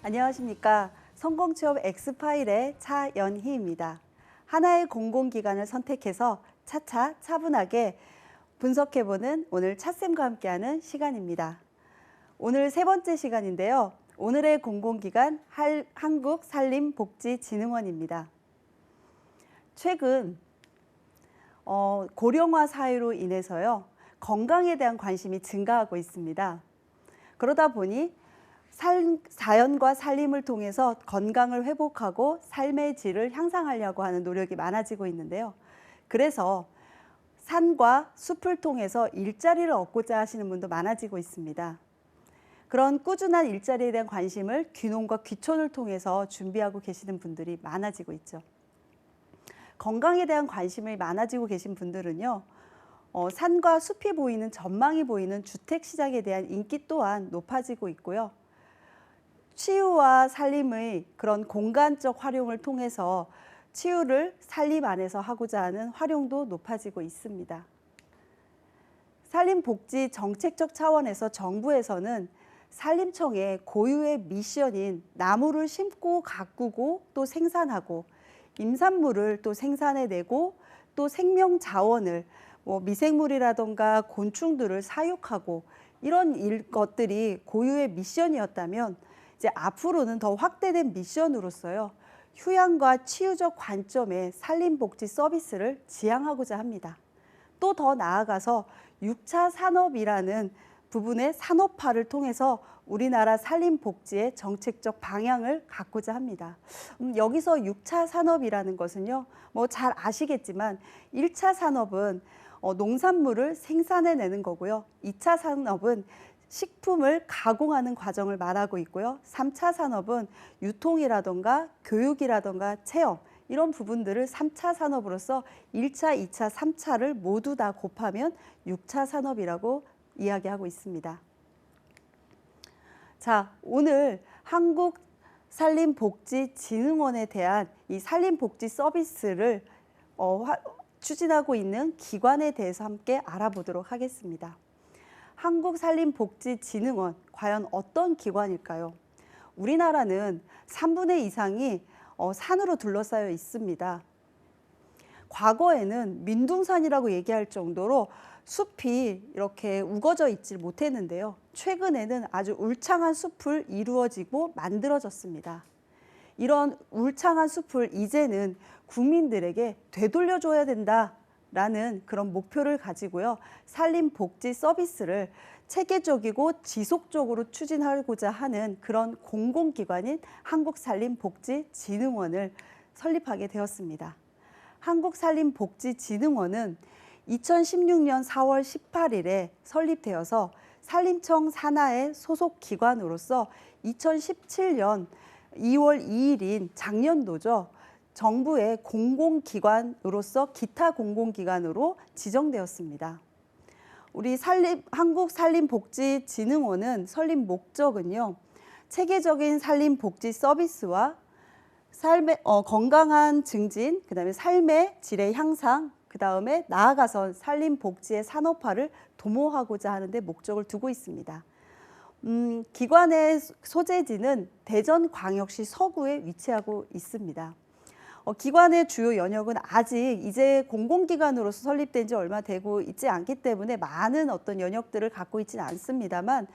안녕하십니까. 성공취업 X파일의 차연희입니다. 하나의 공공기관을 선택해서 차차 차분하게 분석해보는 오늘 차쌤과 함께하는 시간입니다. 오늘 세 번째 시간인데요. 오늘의 공공기관 한국산림복지진흥원입니다. 최근 고령화 사회로 인해서요. 건강에 대한 관심이 증가하고 있습니다. 그러다 보니 자연과 산림을 통해서 건강을 회복하고 삶의 질을 향상하려고 하는 노력이 많아지고 있는데요. 그래서 산과 숲을 통해서 일자리를 얻고자 하시는 분도 많아지고 있습니다. 그런 꾸준한 일자리에 대한 관심을 귀농과 귀촌을 통해서 준비하고 계시는 분들이 많아지고 있죠. 건강에 대한 관심이 많아지고 계신 분들은요. 산과 숲이 보이는 전망이 보이는 주택시장에 대한 인기 또한 높아지고 있고요. 치유와 산림의 그런 공간적 활용을 통해서 치유를 산림 안에서 하고자 하는 활용도 높아지고 있습니다. 산림복지 정책적 차원에서 정부에서는 산림청의 고유의 미션인 나무를 심고 가꾸고 또 생산하고 임산물을 또 생산해내고 또 생명 자원을 미생물이라던가 곤충들을 사육하고 이런 것들이 고유의 미션이었다면 이제 앞으로는 더 확대된 미션으로서요. 휴양과 치유적 관점의 산림복지 서비스를 지향하고자 합니다. 또 더 나아가서 6차 산업이라는 부분의 산업화를 통해서 우리나라 산림복지의 정책적 방향을 갖고자 합니다. 여기서 6차 산업이라는 것은요. 잘 아시겠지만 1차 산업은 농산물을 생산해내는 거고요. 2차 산업은 식품을 가공하는 과정을 말하고 있고요. 3차 산업은 유통이라던가 교육이라던가 체험 이런 부분들을 3차 산업으로서 1차, 2차, 3차를 모두 다 곱하면 6차 산업이라고 이야기하고 있습니다. 자, 오늘 한국산림복지진흥원에 대한 이 산림복지 서비스를 추진하고 있는 기관에 대해서 함께 알아보도록 하겠습니다. 한국산림복지진흥원, 과연 어떤 기관일까요? 우리나라는 3분의 2 이상이 산으로 둘러싸여 있습니다. 과거에는 민둥산이라고 얘기할 정도로 숲이 이렇게 우거져 있지 못했는데요. 최근에는 아주 울창한 숲을 이루어지고 만들어졌습니다. 이런 울창한 숲을 이제는 국민들에게 되돌려줘야 된다라는 그런 목표를 가지고요. 산림복지 서비스를 체계적이고 지속적으로 추진하고자 하는 그런 공공기관인 한국산림복지진흥원을 설립하게 되었습니다. 한국산림복지진흥원은 2016년 4월 18일에 설립되어서 산림청 산하의 소속 기관으로서 2017년 2월 2일인 작년도죠. 정부의 공공기관으로서 기타 공공기관으로 지정되었습니다. 우리 한국산림복지진흥원은 설립 목적은요. 체계적인 산림복지 서비스와 삶의 건강한 증진, 그다음에 삶의 질의 향상, 그다음에 나아가서 산림복지의 산업화를 도모하고자 하는 데 목적을 두고 있습니다. 기관의 소재지는 대전광역시 서구에 위치하고 있습니다. 기관의 주요 영역은 아직 이제 공공기관으로서 설립된 지 얼마 되고 있지 않기 때문에 많은 어떤 영역들을 갖고 있지는 않습니다만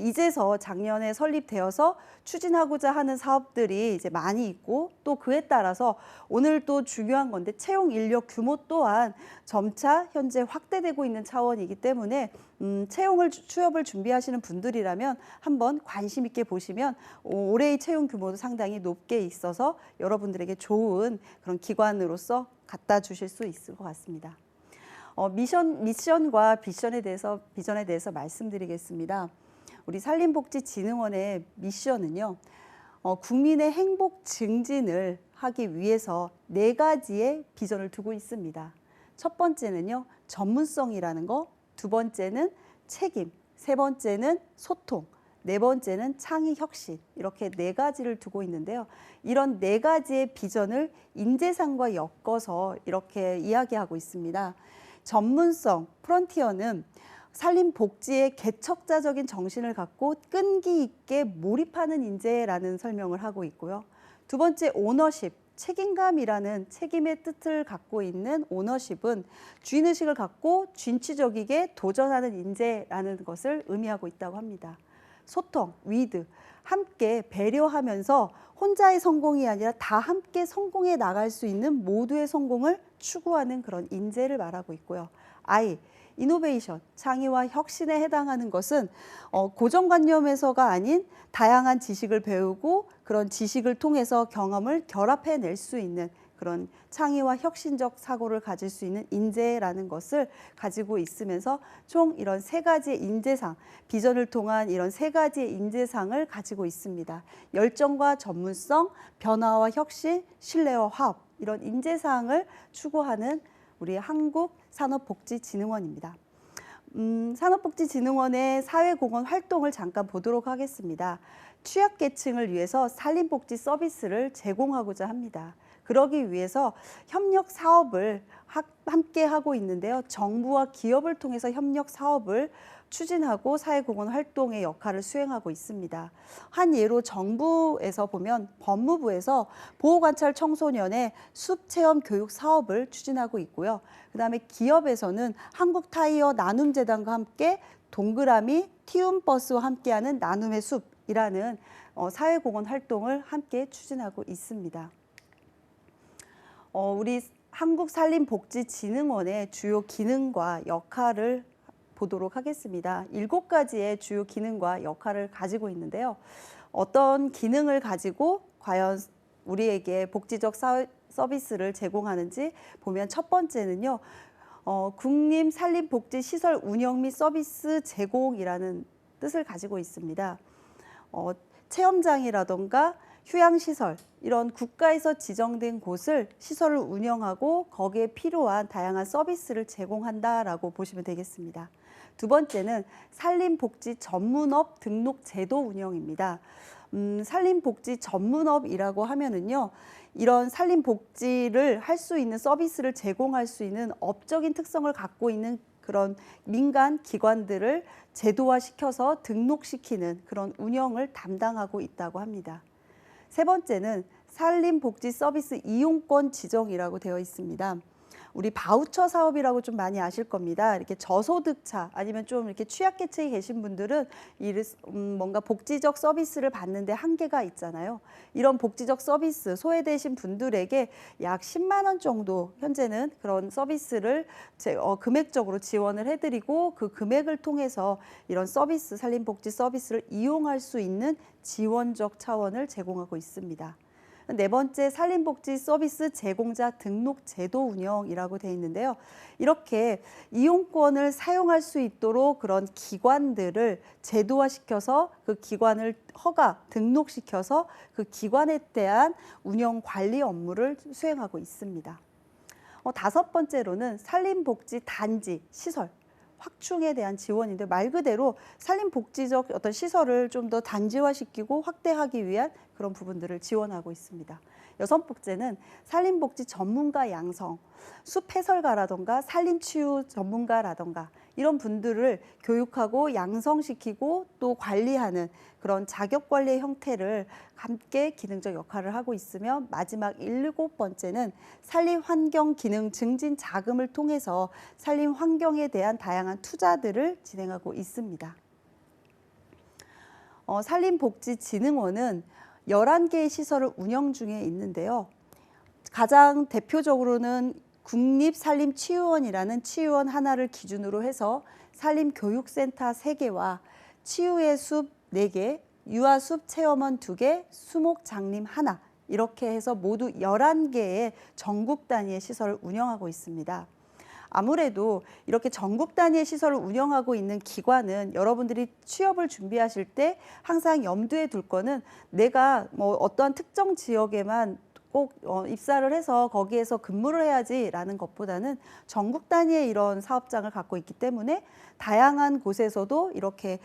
이제서 작년에 설립되어서 추진하고자 하는 사업들이 이제 많이 있고 또 그에 따라서 오늘 또 중요한 건데 채용 인력 규모 또한 점차 현재 확대되고 있는 차원이기 때문에 취업을 준비하시는 분들이라면 한번 관심 있게 보시면 올해의 채용 규모도 상당히 높게 있어서 여러분들에게 좋은 그런 기관으로서 갖다 주실 수 있을 것 같습니다. 미션과 비전에 대해서 말씀드리겠습니다. 우리 산림복지진흥원의 미션은요. 국민의 행복 증진을 하기 위해서 4가지의 비전을 두고 있습니다. 첫 번째는요. 전문성이라는 거, 두 번째는 책임, 세 번째는 소통, 네 번째는 창의 혁신, 이렇게 네 가지를 두고 있는데요. 이런 네 가지의 비전을 인재상과 엮어서 이렇게 이야기하고 있습니다. 전문성, 프론티어는 산림복지의 개척자적인 정신을 갖고 끈기 있게 몰입하는 인재라는 설명을 하고 있고요. 두 번째, 오너십, 책임감이라는 책임의 뜻을 갖고 있는 오너십은 주인의식을 갖고 진취적이게 도전하는 인재라는 것을 의미하고 있다고 합니다. 소통, 위드, 함께 배려하면서 혼자의 성공이 아니라 다 함께 성공해 나갈 수 있는 모두의 성공을 추구하는 그런 인재를 말하고 있고요. I, 이노베이션, 창의와 혁신에 해당하는 것은 고정관념에서가 아닌 다양한 지식을 배우고 그런 지식을 통해서 경험을 결합해낼 수 있는 그런 창의와 혁신적 사고를 가질 수 있는 인재라는 것을 가지고 있으면서 총 이런 세 가지의 인재상, 비전을 통한 이런 세 가지의 인재상을 가지고 있습니다. 열정과 전문성, 변화와 혁신, 신뢰와 화합, 이런 인재상을 추구하는 우리 한국산업복지진흥원입니다. 산업복지진흥원의 사회공헌 활동을 잠깐 보도록 하겠습니다. 취약계층을 위해서 산림복지 서비스를 제공하고자 합니다. 그러기 위해서 협력 사업을 함께 하고 있는데요. 정부와 기업을 통해서 협력 사업을 추진하고 사회공헌 활동의 역할을 수행하고 있습니다. 한 예로 정부에서 보면 법무부에서 보호관찰 청소년의 숲체험 교육 사업을 추진하고 있고요. 그다음에 기업에서는 한국타이어 나눔재단과 함께 동그라미 티움버스와 함께하는 나눔의 숲이라는 사회공헌 활동을 함께 추진하고 있습니다. 우리 한국산림복지진흥원의 주요 기능과 역할을 보도록 하겠습니다. 7가지의 주요 기능과 역할을 가지고 있는데요. 어떤 기능을 가지고 과연 우리에게 복지적 서비스를 제공하는지 보면 첫 번째는요. 국립산림복지시설 운영 및 서비스 제공이라는 뜻을 가지고 있습니다. 체험장이라던가 휴양시설, 이런 국가에서 지정된 곳을 시설을 운영하고 거기에 필요한 다양한 서비스를 제공한다라고 보시면 되겠습니다. 두 번째는 산림복지 전문업 등록 제도 운영입니다. 산림복지 전문업이라고 하면은요, 이런 산림복지를 할 수 있는 서비스를 제공할 수 있는 업적인 특성을 갖고 있는 그런 민간 기관들을 제도화시켜서 등록시키는 그런 운영을 담당하고 있다고 합니다. 세 번째는 산림복지 서비스 이용권 지정이라고 되어 있습니다. 우리 바우처 사업이라고 좀 많이 아실 겁니다. 이렇게 저소득자 아니면 좀 이렇게 취약계층에 계신 분들은 뭔가 복지적 서비스를 받는데 한계가 있잖아요. 이런 복지적 서비스 소외되신 분들에게 약 10만 원 정도 현재는 그런 서비스를 금액적으로 지원을 해드리고 그 금액을 통해서 이런 서비스, 산림복지 서비스를 이용할 수 있는 지원적 차원을 제공하고 있습니다. 네 번째, 산림복지 서비스 제공자 등록 제도 운영이라고 되어 있는데요. 이렇게 이용권을 사용할 수 있도록 그런 기관들을 제도화시켜서 그 기관을 등록시켜서 그 기관에 대한 운영 관리 업무를 수행하고 있습니다. 다섯 번째로는 산림복지 단지, 시설, 확충에 대한 지원인데 말 그대로 산림복지적 어떤 시설을 좀 더 단지화시키고 확대하기 위한 그런 부분들을 지원하고 있습니다. 여섯 번째는 산림복지 전문가 양성, 숲 해설가라던가 산림치유 전문가라던가 이런 분들을 교육하고 양성시키고 또 관리하는 그런 자격관리의 형태를 함께 기능적 역할을 하고 있으며 마지막 7번째는 산림환경 기능 증진 자금을 통해서 산림환경에 대한 다양한 투자들을 진행하고 있습니다. 산림복지진흥원은 11개의 시설을 운영 중에 있는데요. 가장 대표적으로는 국립산림치유원이라는 치유원 하나를 기준으로 해서 산림교육센터 3개와 치유의 숲 4개, 유아숲 체험원 2개, 수목장림 하나 이렇게 해서 모두 11개의 전국 단위의 시설을 운영하고 있습니다. 아무래도 이렇게 전국 단위의 시설을 운영하고 있는 기관은 여러분들이 취업을 준비하실 때 항상 염두에 둘 거는 내가 어떠한 특정 지역에만 꼭 입사를 해서 거기에서 근무를 해야지라는 것보다는 전국 단위의 이런 사업장을 갖고 있기 때문에 다양한 곳에서도 이렇게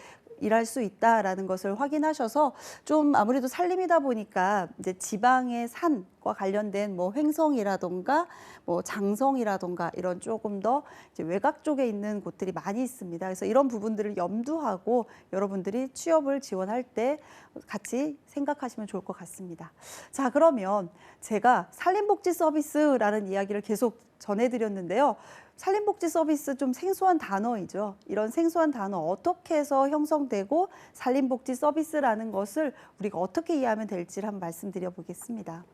일할 수 있다라는 것을 확인하셔서 좀 아무래도 살림이다 보니까 이제 지방의 산과 관련된 뭐 횡성이라던가 뭐 장성이라던가 이런 조금 더 이제 외곽 쪽에 있는 곳들이 많이 있습니다. 그래서 이런 부분들을 염두하고 여러분들이 취업을 지원할 때 같이 생각하시면 좋을 것 같습니다. 자, 그러면 제가 산림복지 서비스라는 이야기를 계속 전해드렸는데요. 산림복지 서비스 좀 생소한 단어이죠. 이런 생소한 단어 어떻게 해서 형성되고 산림복지 서비스라는 것을 우리가 어떻게 이해하면 될지를 한번 말씀드려 보겠습니다.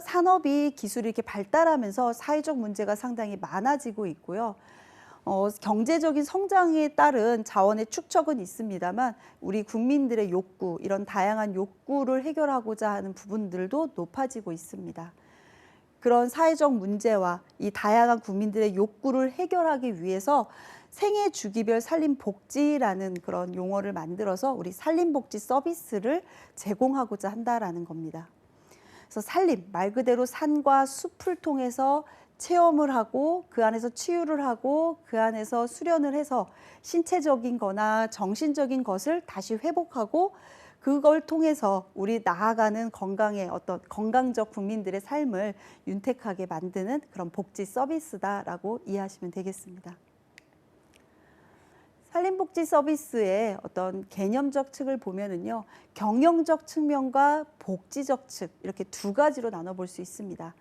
산업이 기술이 이렇게 발달하면서 사회적 문제가 상당히 많아지고 있고요. 경제적인 성장에 따른 자원의 축적은 있습니다만 우리 국민들의 욕구, 이런 다양한 욕구를 해결하고자 하는 부분들도 높아지고 있습니다. 그런 사회적 문제와 이 다양한 국민들의 욕구를 해결하기 위해서 생애 주기별 산림복지라는 그런 용어를 만들어서 우리 산림복지 서비스를 제공하고자 한다라는 겁니다. 그래서 산림, 말 그대로 산과 숲을 통해서 체험을 하고 그 안에서 치유를 하고 그 안에서 수련을 해서 신체적인 거나 정신적인 것을 다시 회복하고 그걸 통해서 우리 나아가는 건강의 어떤 건강적 국민들의 삶을 윤택하게 만드는 그런 복지 서비스다라고 이해하시면 되겠습니다. 산림복지 서비스의 어떤 개념적 측을 보면은요, 경영적 측면과 복지적 측 이렇게 두 가지로 나눠볼 수 있습니다.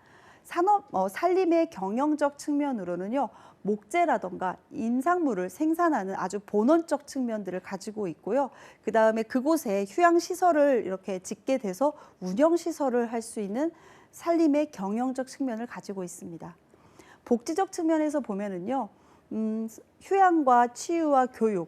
산림의 경영적 측면으로는요, 목재라던가 인상물을 생산하는 아주 본원적 측면들을 가지고 있고요. 그 다음에 그곳에 휴양시설을 이렇게 짓게 돼서 운영시설을 할 수 있는 산림의 경영적 측면을 가지고 있습니다. 복지적 측면에서 보면은요, 휴양과 치유와 교육,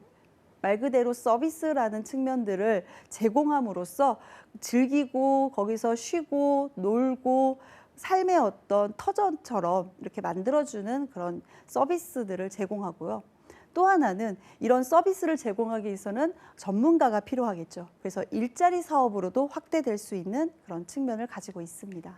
말 그대로 서비스라는 측면들을 제공함으로써 즐기고 거기서 쉬고 놀고 삶의 어떤 터전처럼 이렇게 만들어주는 그런 서비스들을 제공하고요. 또 하나는 이런 서비스를 제공하기 위해서는 전문가가 필요하겠죠. 그래서 일자리 사업으로도 확대될 수 있는 그런 측면을 가지고 있습니다.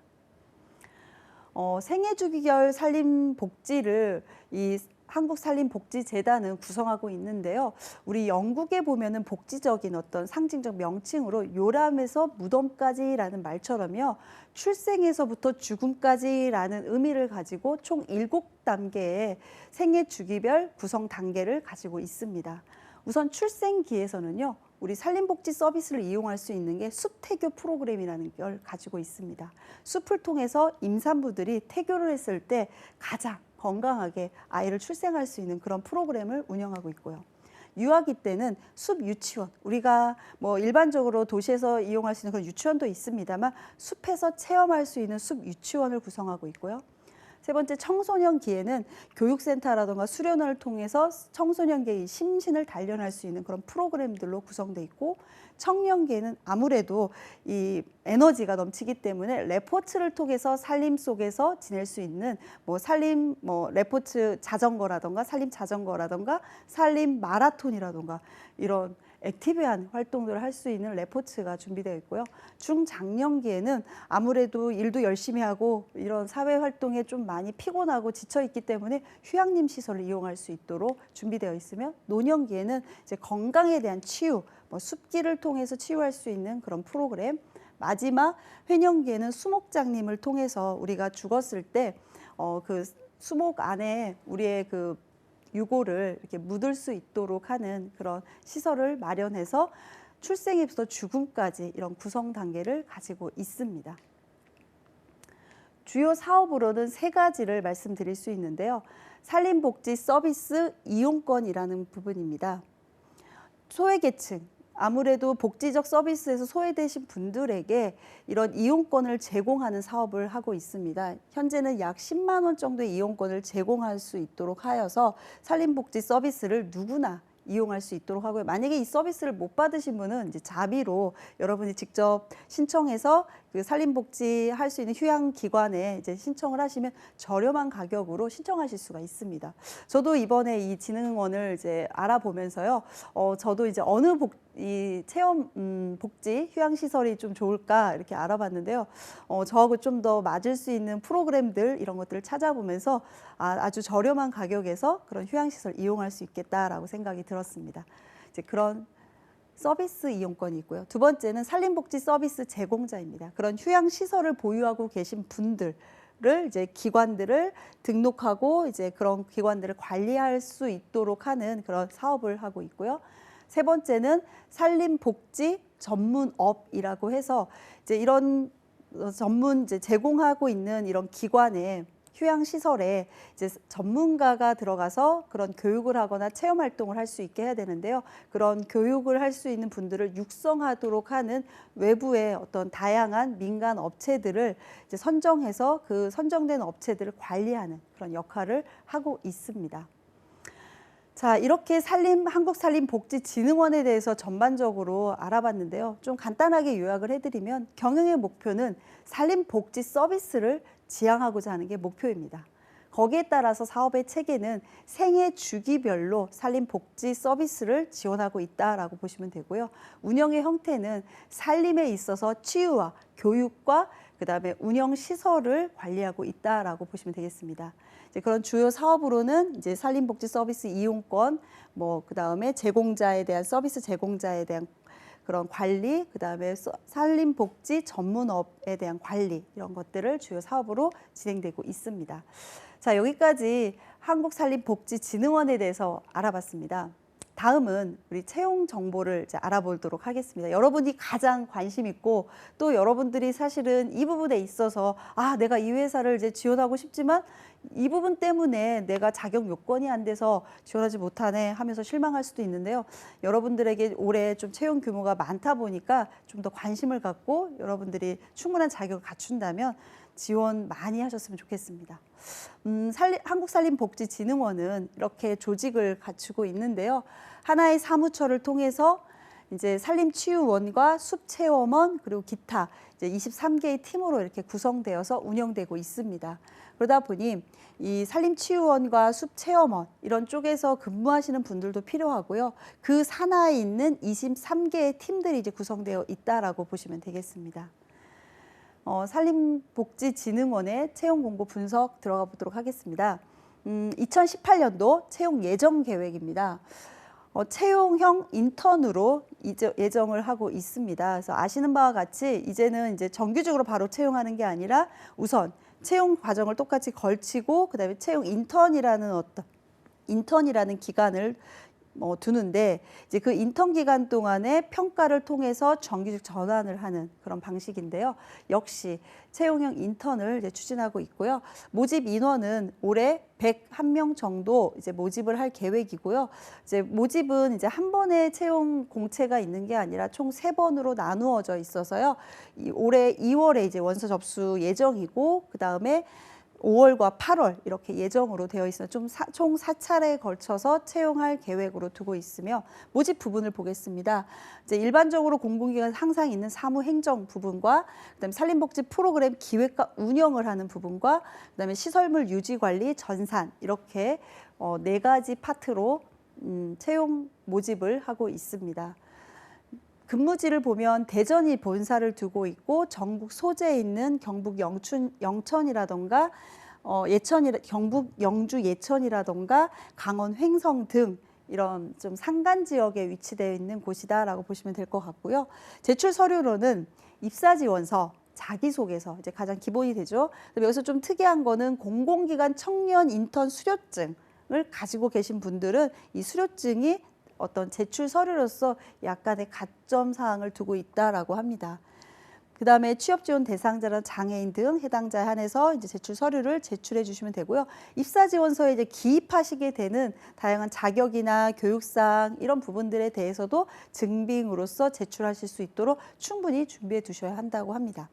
생애주기별 산림복지를 이 한국산림복지재단은 구성하고 있는데요. 우리 영국에 보면은 복지적인 어떤 상징적 명칭으로 요람에서 무덤까지라는 말처럼요. 출생에서부터 죽음까지라는 의미를 가지고 총 7단계의 생애주기별 구성 단계를 가지고 있습니다. 우선 출생기에서는요. 우리 산림복지 서비스를 이용할 수 있는 게 숲태교 프로그램이라는 걸 가지고 있습니다. 숲을 통해서 임산부들이 태교를 했을 때 가장 건강하게 아이를 출생할 수 있는 그런 프로그램을 운영하고 있고요. 유아기 때는 숲 유치원, 우리가 뭐 일반적으로 도시에서 이용할 수 있는 그런 유치원도 있습니다만 숲에서 체험할 수 있는 숲 유치원을 구성하고 있고요. 세 번째, 청소년기에는 교육센터라든가 수련을 통해서 청소년기의 심신을 단련할 수 있는 그런 프로그램들로 구성돼 있고, 청년기에는 아무래도 이 에너지가 넘치기 때문에 레포츠를 통해서 산림 속에서 지낼 수 있는 산림 레포츠 자전거라든가 산림 자전거라든가 산림 마라톤이라든가 이런 액티브한 활동들을 할 수 있는 레포츠가 준비되어 있고요. 중장년기에는 아무래도 일도 열심히 하고 이런 사회 활동에 좀 많이 피곤하고 지쳐 있기 때문에 휴양림 시설을 이용할 수 있도록 준비되어 있으며, 노년기에는 이제 건강에 대한 치유, 숲길을 통해서 치유할 수 있는 그런 프로그램, 마지막 회년기에는 수목장님을 통해서 우리가 죽었을 때 그 수목 안에 우리의 그 유골을 이렇게 묻을 수 있도록 하는 그런 시설을 마련해서 출생에부터 죽음까지 이런 구성 단계를 가지고 있습니다. 주요 사업으로는 세 가지를 말씀드릴 수 있는데요. 산림복지 서비스 이용권이라는 부분입니다. 소외계층, 아무래도 복지적 서비스에서 소외되신 분들에게 이런 이용권을 제공하는 사업을 하고 있습니다. 현재는 약 10만 원 정도의 이용권을 제공할 수 있도록 하여서 산림복지 서비스를 누구나 이용할 수 있도록 하고요. 만약에 이 서비스를 못 받으신 분은 이제 자비로 여러분이 직접 신청해서 그 산림복지 할 수 있는 휴양기관에 이제 신청을 하시면 저렴한 가격으로 신청하실 수가 있습니다. 저도 이번에 이 진흥원을 이제 알아보면서요, 저도 이제 어느 이 체험 복지 휴양시설이 좀 좋을까 이렇게 알아봤는데요. 저하고 좀 더 맞을 수 있는 프로그램들 이런 것들을 찾아보면서 아주 저렴한 가격에서 그런 휴양시설 이용할 수 있겠다라고 생각이 들었습니다. 이제 그런 서비스 이용권이 있고요. 두 번째는 산림복지 서비스 제공자입니다. 그런 휴양시설을 보유하고 계신 분들을 이제 기관들을 등록하고 이제 그런 기관들을 관리할 수 있도록 하는 그런 사업을 하고 있고요. 세 번째는 산림복지 전문업이라고 해서 이제 이런 전문 이제 제공하고 있는 이런 기관에 휴양시설에 이제 전문가가 들어가서 그런 교육을 하거나 체험 활동을 할 수 있게 해야 되는데요. 그런 교육을 할 수 있는 분들을 육성하도록 하는 외부의 어떤 다양한 민간 업체들을 이제 선정해서 그 선정된 업체들을 관리하는 그런 역할을 하고 있습니다. 자, 이렇게 한국산림복지진흥원에 대해서 전반적으로 알아봤는데요. 좀 간단하게 요약을 해드리면 경영의 목표는 산림복지 서비스를 지향하고자 하는 게 목표입니다. 거기에 따라서 사업의 체계는 생애 주기별로 산림복지 서비스를 지원하고 있다라고 보시면 되고요. 운영의 형태는 산림에 있어서 치유와 교육과 그다음에 운영시설을 관리하고 있다라고 보시면 되겠습니다. 이제 그런 주요 사업으로는 이제 산림복지 서비스 이용권, 그다음에 제공자에 대한 서비스 제공자에 대한 그런 관리, 그다음에 산림복지 전문업에 대한 관리 이런 것들을 주요 사업으로 진행되고 있습니다. 자, 여기까지 한국산림복지진흥원에 대해서 알아봤습니다. 다음은 우리 채용 정보를 이제 알아보도록 하겠습니다. 여러분이 가장 관심 있고 또 여러분들이 사실은 이 부분에 있어서 내가 이 회사를 이제 지원하고 싶지만 이 부분 때문에 내가 자격 요건이 안 돼서 지원하지 못하네 하면서 실망할 수도 있는데요. 여러분들에게 올해 좀 채용 규모가 많다 보니까 좀 더 관심을 갖고 여러분들이 충분한 자격을 갖춘다면 지원 많이 하셨으면 좋겠습니다. 한국산림복지진흥원은 이렇게 조직을 갖추고 있는데요. 하나의 사무처를 통해서 이제 산림치유원과 숲체험원 그리고 기타 이제 23개의 팀으로 이렇게 구성되어서 운영되고 있습니다. 그러다 보니 이 산림치유원과 숲체험원 이런 쪽에서 근무하시는 분들도 필요하고요. 그 산하에 있는 23개의 팀들이 이제 구성되어 있다라고 보시면 되겠습니다. 산림복지진흥원의 채용 공고 분석 들어가 보도록 하겠습니다. 2018년도 채용 예정 계획입니다. 채용형 인턴으로 예정을 하고 있습니다. 그래서 아시는 바와 같이 이제는 이제 정규직으로 바로 채용하는 게 아니라 우선 채용 과정을 똑같이 걸치고 그다음에 채용 인턴이라는 기간을 두는데 이제 그 인턴 기간 동안에 평가를 통해서 정규직 전환을 하는 그런 방식인데요. 역시 채용형 인턴을 이제 추진하고 있고요. 모집 인원은 올해 101명 정도 이제 모집을 할 계획이고요. 이제 모집은 이제 한 번에 채용 공채가 있는 게 아니라 총 3번으로 나누어져 있어서요. 올해 2월에 이제 원서 접수 예정이고 그다음에 5월과 8월 이렇게 예정으로 되어 있어요. 총 4차례에 걸쳐서 채용할 계획으로 두고 있으며 모집 부분을 보겠습니다. 이제 일반적으로 공공기관 항상 있는 사무행정 부분과 그다음에 산림복지 프로그램 기획과 운영을 하는 부분과 그다음에 시설물 유지 관리, 전산 이렇게 4가지 파트로 채용 모집을 하고 있습니다. 근무지를 보면 대전이 본사를 두고 있고 전국 소재에 있는 경북 영천이라던가 경북 영주 예천이라던가 강원 횡성 등 이런 좀 산간 지역에 위치되어 있는 곳이다라고 보시면 될 것 같고요. 제출 서류로는 입사 지원서, 자기소개서 이제 가장 기본이 되죠. 여기서 좀 특이한 거는 공공기관 청년 인턴 수료증을 가지고 계신 분들은 이 수료증이 어떤 제출 서류로서 약간의 가점 사항을 두고 있다라고 합니다. 그다음에 취업 지원 대상자나 장애인 등 해당자에 한해서 이제 제출 서류를 제출해 주시면 되고요. 입사 지원서에 이제 기입하시게 되는 다양한 자격이나 교육사항 이런 부분들에 대해서도 증빙으로서 제출하실 수 있도록 충분히 준비해 두셔야 한다고 합니다.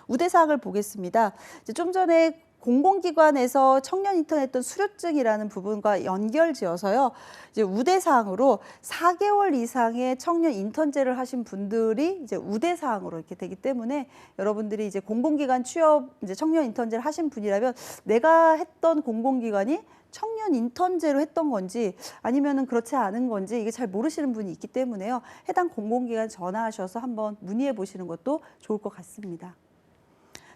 우대사항을 보겠습니다. 이제 좀 전에 공공기관에서 청년 인턴 했던 수료증이라는 부분과 연결지어서요. 이제 우대사항으로 4개월 이상의 청년 인턴제를 하신 분들이 이제 우대사항으로 이렇게 되기 때문에 여러분들이 이제 공공기관 취업 이제 청년 인턴제를 하신 분이라면 내가 했던 공공기관이 청년 인턴제로 했던 건지 아니면은 그렇지 않은 건지 이게 잘 모르시는 분이 있기 때문에요. 해당 공공기관 전화하셔서 한번 문의해 보시는 것도 좋을 것 같습니다.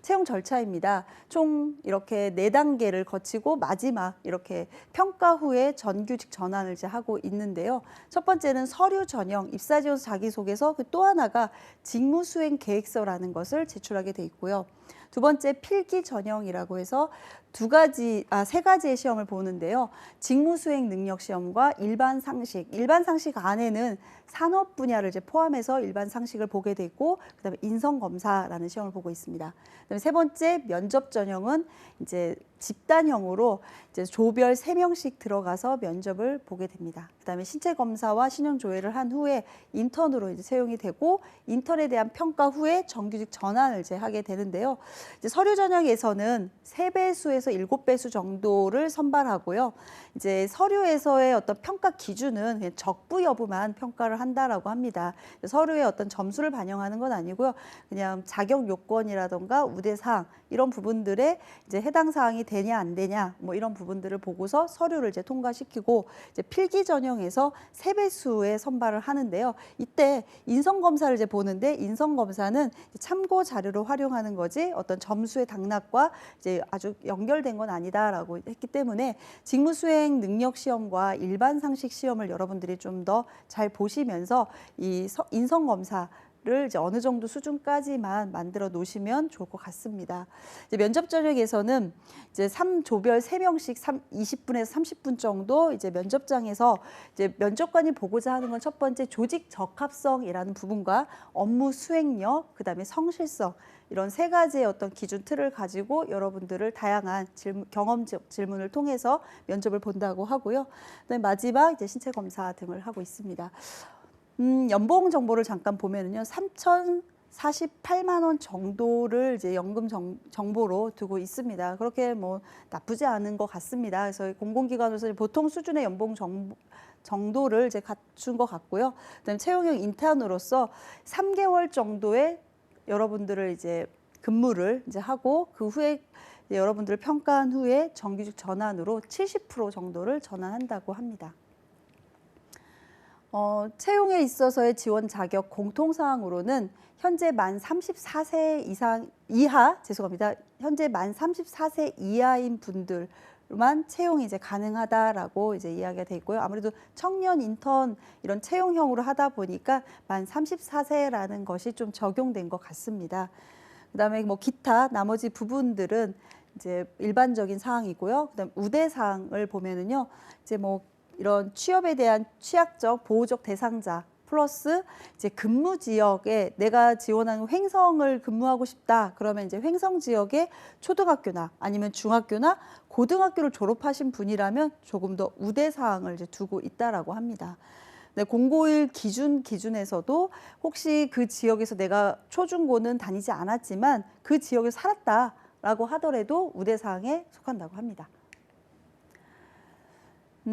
채용 절차입니다. 총 이렇게 4단계를 거치고 마지막 이렇게 평가 후에 정규직 전환을 이제 하고 있는데요. 첫 번째는 서류 전형, 입사 지원 자기소개서, 그 또 하나가 직무 수행 계획서라는 것을 제출하게 돼 있고요. 두 번째 필기 전형이라고 해서 세 가지의 시험을 보는데요. 직무 수행 능력 시험과 일반 상식 안에는 산업 분야를 이제 포함해서 일반 상식을 보게 돼 있고, 그다음에 인성 검사라는 시험을 보고 있습니다. 그다음에 세 번째 면접 전형은 이제 집단형으로 이제 조별 3명씩 들어가서 면접을 보게 됩니다. 그다음에 신체 검사와 신용 조회를 한 후에 인턴으로 이제 채용이 되고, 인턴에 대한 평가 후에 정규직 전환을 이제 하게 되는데요. 이제 서류 전형에서는 3배수에서 7배수 정도를 선발하고요. 이제 서류에서의 어떤 평가 기준은 그냥 적부 여부만 평가를 한다라고 합니다. 서류에 어떤 점수를 반영하는 건 아니고요. 그냥 자격 요건이라던가 우대사항 이런 부분들에 이제 해당 사항이 되냐 안 되냐 뭐 이런 부분들을 보고서 서류를 이제 통과시키고, 이제 필기 전형에서 3배수의 선발을 하는데요. 이때 인성 검사를 이제 보는데, 인성 검사는 참고 자료로 활용하는 거지 어떤 점수의 당락과 이제 아주 연결된 건 아니다라고 했기 때문에 직무 수행 능력 시험과 일반 상식 시험을 여러분들이 좀 더 잘 보시면서 이 인성 검사 를 이제 어느 정도 수준까지만 만들어 놓으시면 좋을 것 같습니다. 이제 면접 전형에서는 이제 조별 3명씩 20분에서 30분 정도 이제 면접장에서 이제 면접관이 보고자 하는 건 첫 번째 조직 적합성이라는 부분과 업무 수행력, 그다음에 성실성, 이런 3가지의 어떤 기준 틀을 가지고 여러분들을 다양한 경험적 질문을 통해서 면접을 본다고 하고요. 그다음에 마지막 이제 신체 검사 등을 하고 있습니다. 연봉 정보를 잠깐 보면은요, 3,048만 원 정도를 이제 연금 정보로 두고 있습니다. 그렇게 뭐 나쁘지 않은 것 같습니다. 그래서 공공기관으로서 보통 수준의 연봉 정도를 이제 갖춘 것 같고요. 그다음에 채용형 인턴으로서 3개월 정도의 여러분들을 이제 근무를 이제 하고, 그 후에 여러분들을 평가한 후에 정규직 전환으로 70% 정도를 전환한다고 합니다. 채용에 있어서의 지원 자격 공통사항으로는 현재 만 34세 현재 만 34세 이하인 분들만 채용이 이제 가능하다라고 이제 이야기가 돼 있고요. 아무래도 청년 인턴 이런 채용형으로 하다 보니까 만 34세라는 것이 좀 적용된 것 같습니다. 그다음에 뭐 기타 나머지 부분들은 이제 일반적인 사항이고요. 그다음 우대 사항을 보면은요, 이제 뭐 이런 취업에 대한 취약적, 보호적 대상자 플러스 이제 근무 지역에 내가 지원하는 횡성을 근무하고 싶다. 그러면 이제 횡성 지역에 초등학교나 아니면 중학교나 고등학교를 졸업하신 분이라면 조금 더 우대 사항을 이제 두고 있다라고 합니다. 네, 공고일 기준에서도 혹시 그 지역에서 내가 초중고는 다니지 않았지만 그 지역에 살았다라고 하더라도 우대 사항에 속한다고 합니다.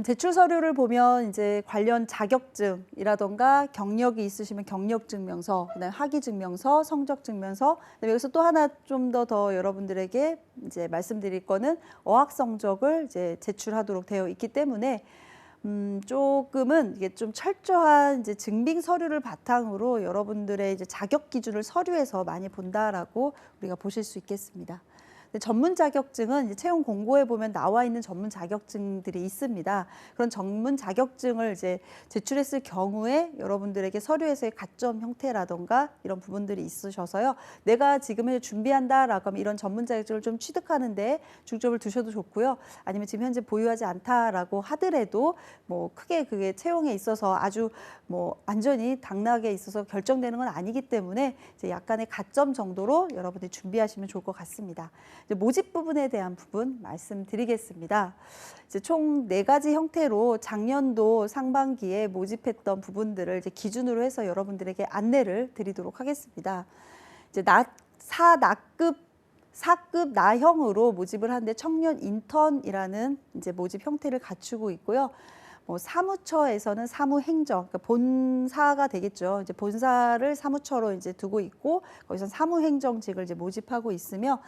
제출 서류를 보면 이제 관련 자격증이라던가 경력이 있으시면 경력증명서, 그다음에 학위증명서, 성적증명서, 그다음에 여기서 또 하나 좀 더 여러분들에게 이제 말씀드릴 거는 어학 성적을 이제 제출하도록 되어 있기 때문에 조금은 이게 좀 철저한 이제 증빙 서류를 바탕으로 여러분들의 이제 자격 기준을 서류에서 많이 본다라고 우리가 보실 수 있겠습니다. 전문 자격증은 이제 채용 공고에 보면 나와 있는 전문 자격증들이 있습니다. 그런 전문 자격증을 이제 제출했을 경우에 여러분들에게 서류에서의 가점 형태라던가 이런 부분들이 있으셔서요. 내가 지금 준비한다라고 하면 이런 전문 자격증을 좀 취득하는데 중점을 두셔도 좋고요. 아니면 지금 현재 보유하지 않다라고 하더라도 뭐 크게 그게 채용에 있어서 아주 뭐 완전히 당락에 있어서 결정되는 건 아니기 때문에 이제 약간의 가점 정도로 여러분들이 준비하시면 좋을 것 같습니다. 이제 모집 부분에 대한 부분 말씀드리겠습니다. 이제 총 4가지 형태로 작년도 상반기에 모집했던 부분들을 이제 기준으로 해서 여러분들에게 안내를 드리도록 하겠습니다. 이제 4급 나형으로 모집을 하는데 청년 인턴이라는 이제 모집 형태를 갖추고 있고요. 사무처에서는 사무행정, 그러니까 본사가 되겠죠. 이제 본사를 사무처로 이제 두고 있고 거기서 사무행정직을 이제 모집하고 있으며,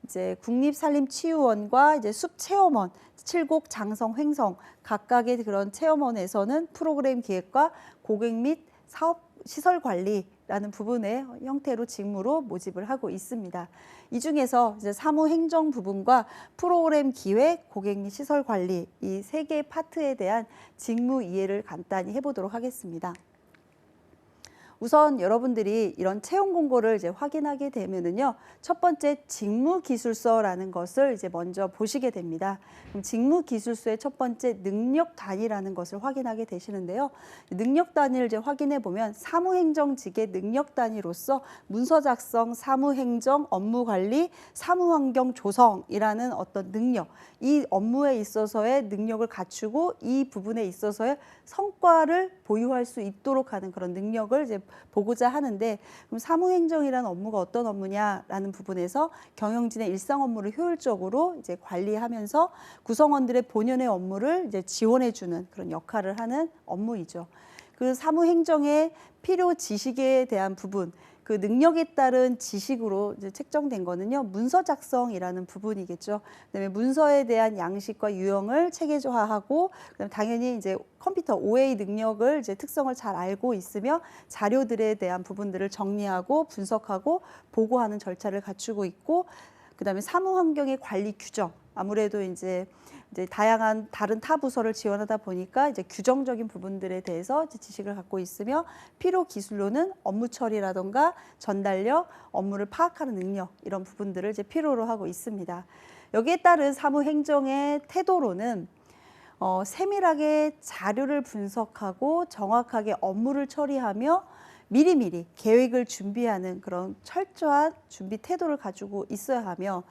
이제 국립산림치유원과 이제 숲체험원, 칠곡, 장성, 횡성 각각의 그런 체험원에서는 프로그램 기획과 고객 및 사업 시설 관리라는 부분의 형태로 직무로 모집을 하고 있습니다. 이 중에서 이제 사무행정 부분과 프로그램 기획, 고객 및 시설 관리 이 세 개의 파트에 대한 직무 이해를 간단히 해보도록 하겠습니다. 우선 여러분들이 이런 채용 공고를 이제 확인하게 되면은요, 첫 번째 직무기술서라는 것을 이제 먼저 보시게 됩니다. 그럼 직무기술서의 첫 번째 능력 단위라는 것을 확인하게 되시는데요. 능력 단위를 이제 확인해 보면 사무행정직의 능력 단위로서 문서 작성, 사무행정, 업무관리, 사무환경 조성이라는 어떤 능력, 이 업무에 있어서의 능력을 갖추고 이 부분에 있어서의 성과를 보유할 수 있도록 하는 그런 능력을 이제 보고자 하는데, 그럼 사무행정이라는 업무가 어떤 업무냐라는 부분에서 경영진의 일상 업무를 효율적으로 이제 관리하면서 구성원들의 본연의 업무를 이제 지원해주는 그런 역할을 하는 업무이죠. 그 사무행정의 필요 지식에 대한 부분, 그 능력에 따른 지식으로 이제 책정된 거는요, 문서 작성이라는 부분이겠죠. 그다음에 문서에 대한 양식과 유형을 체계화하고, 그다음에 당연히 이제 컴퓨터 OA 능력을 이제 특성을 잘 알고 있으며 자료들에 대한 부분들을 정리하고 분석하고 보고하는 절차를 갖추고 있고, 그다음에 사무 환경의 관리 규정, 아무래도 이제 다양한 다른 타 부서를 지원하다 보니까 이제 규정적인 부분들에 대해서 이제 지식을 갖고 있으며, 필요 기술로는 업무 처리라던가 전달력, 업무를 파악하는 능력, 이런 부분들을 이제 필요로 하고 있습니다. 여기에 따른 사무행정의 태도로는 세밀하게 자료를 분석하고 정확하게 업무를 처리하며 미리미리 계획을 준비하는 그런 철저한 준비 태도를 가지고 있어야 하며,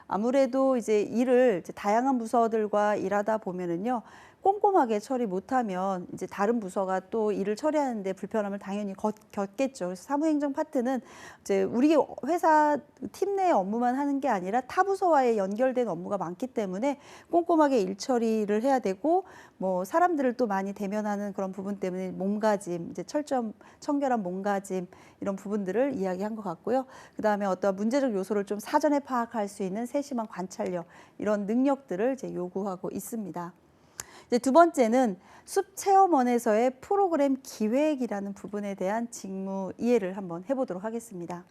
아무래도 이제 일을 이제 다양한 부서들과 일하다 보면은요, 꼼꼼하게 처리 못하면 이제 다른 부서가 또 일을 처리하는데 불편함을 당연히 겪겠죠. 그래서 사무행정 파트는 이제 우리 회사 팀 내 업무만 하는 게 아니라 타 부서와의 연결된 업무가 많기 때문에 꼼꼼하게 일 처리를 해야 되고, 뭐 사람들을 또 많이 대면하는 그런 부분 때문에 몸가짐, 이제 청결한 몸가짐, 이런 부분들을 이야기한 것 같고요. 그다음에 어떤 문제적 요소를 좀 사전에 파악할 수 있는 세심한 관찰력, 이런 능력들을 이제 요구하고 있습니다. 이제 두 번째는 숲체험원에서의 프로그램 기획이라는 부분에 대한 직무 이해를 한번 해보도록 하겠습니다.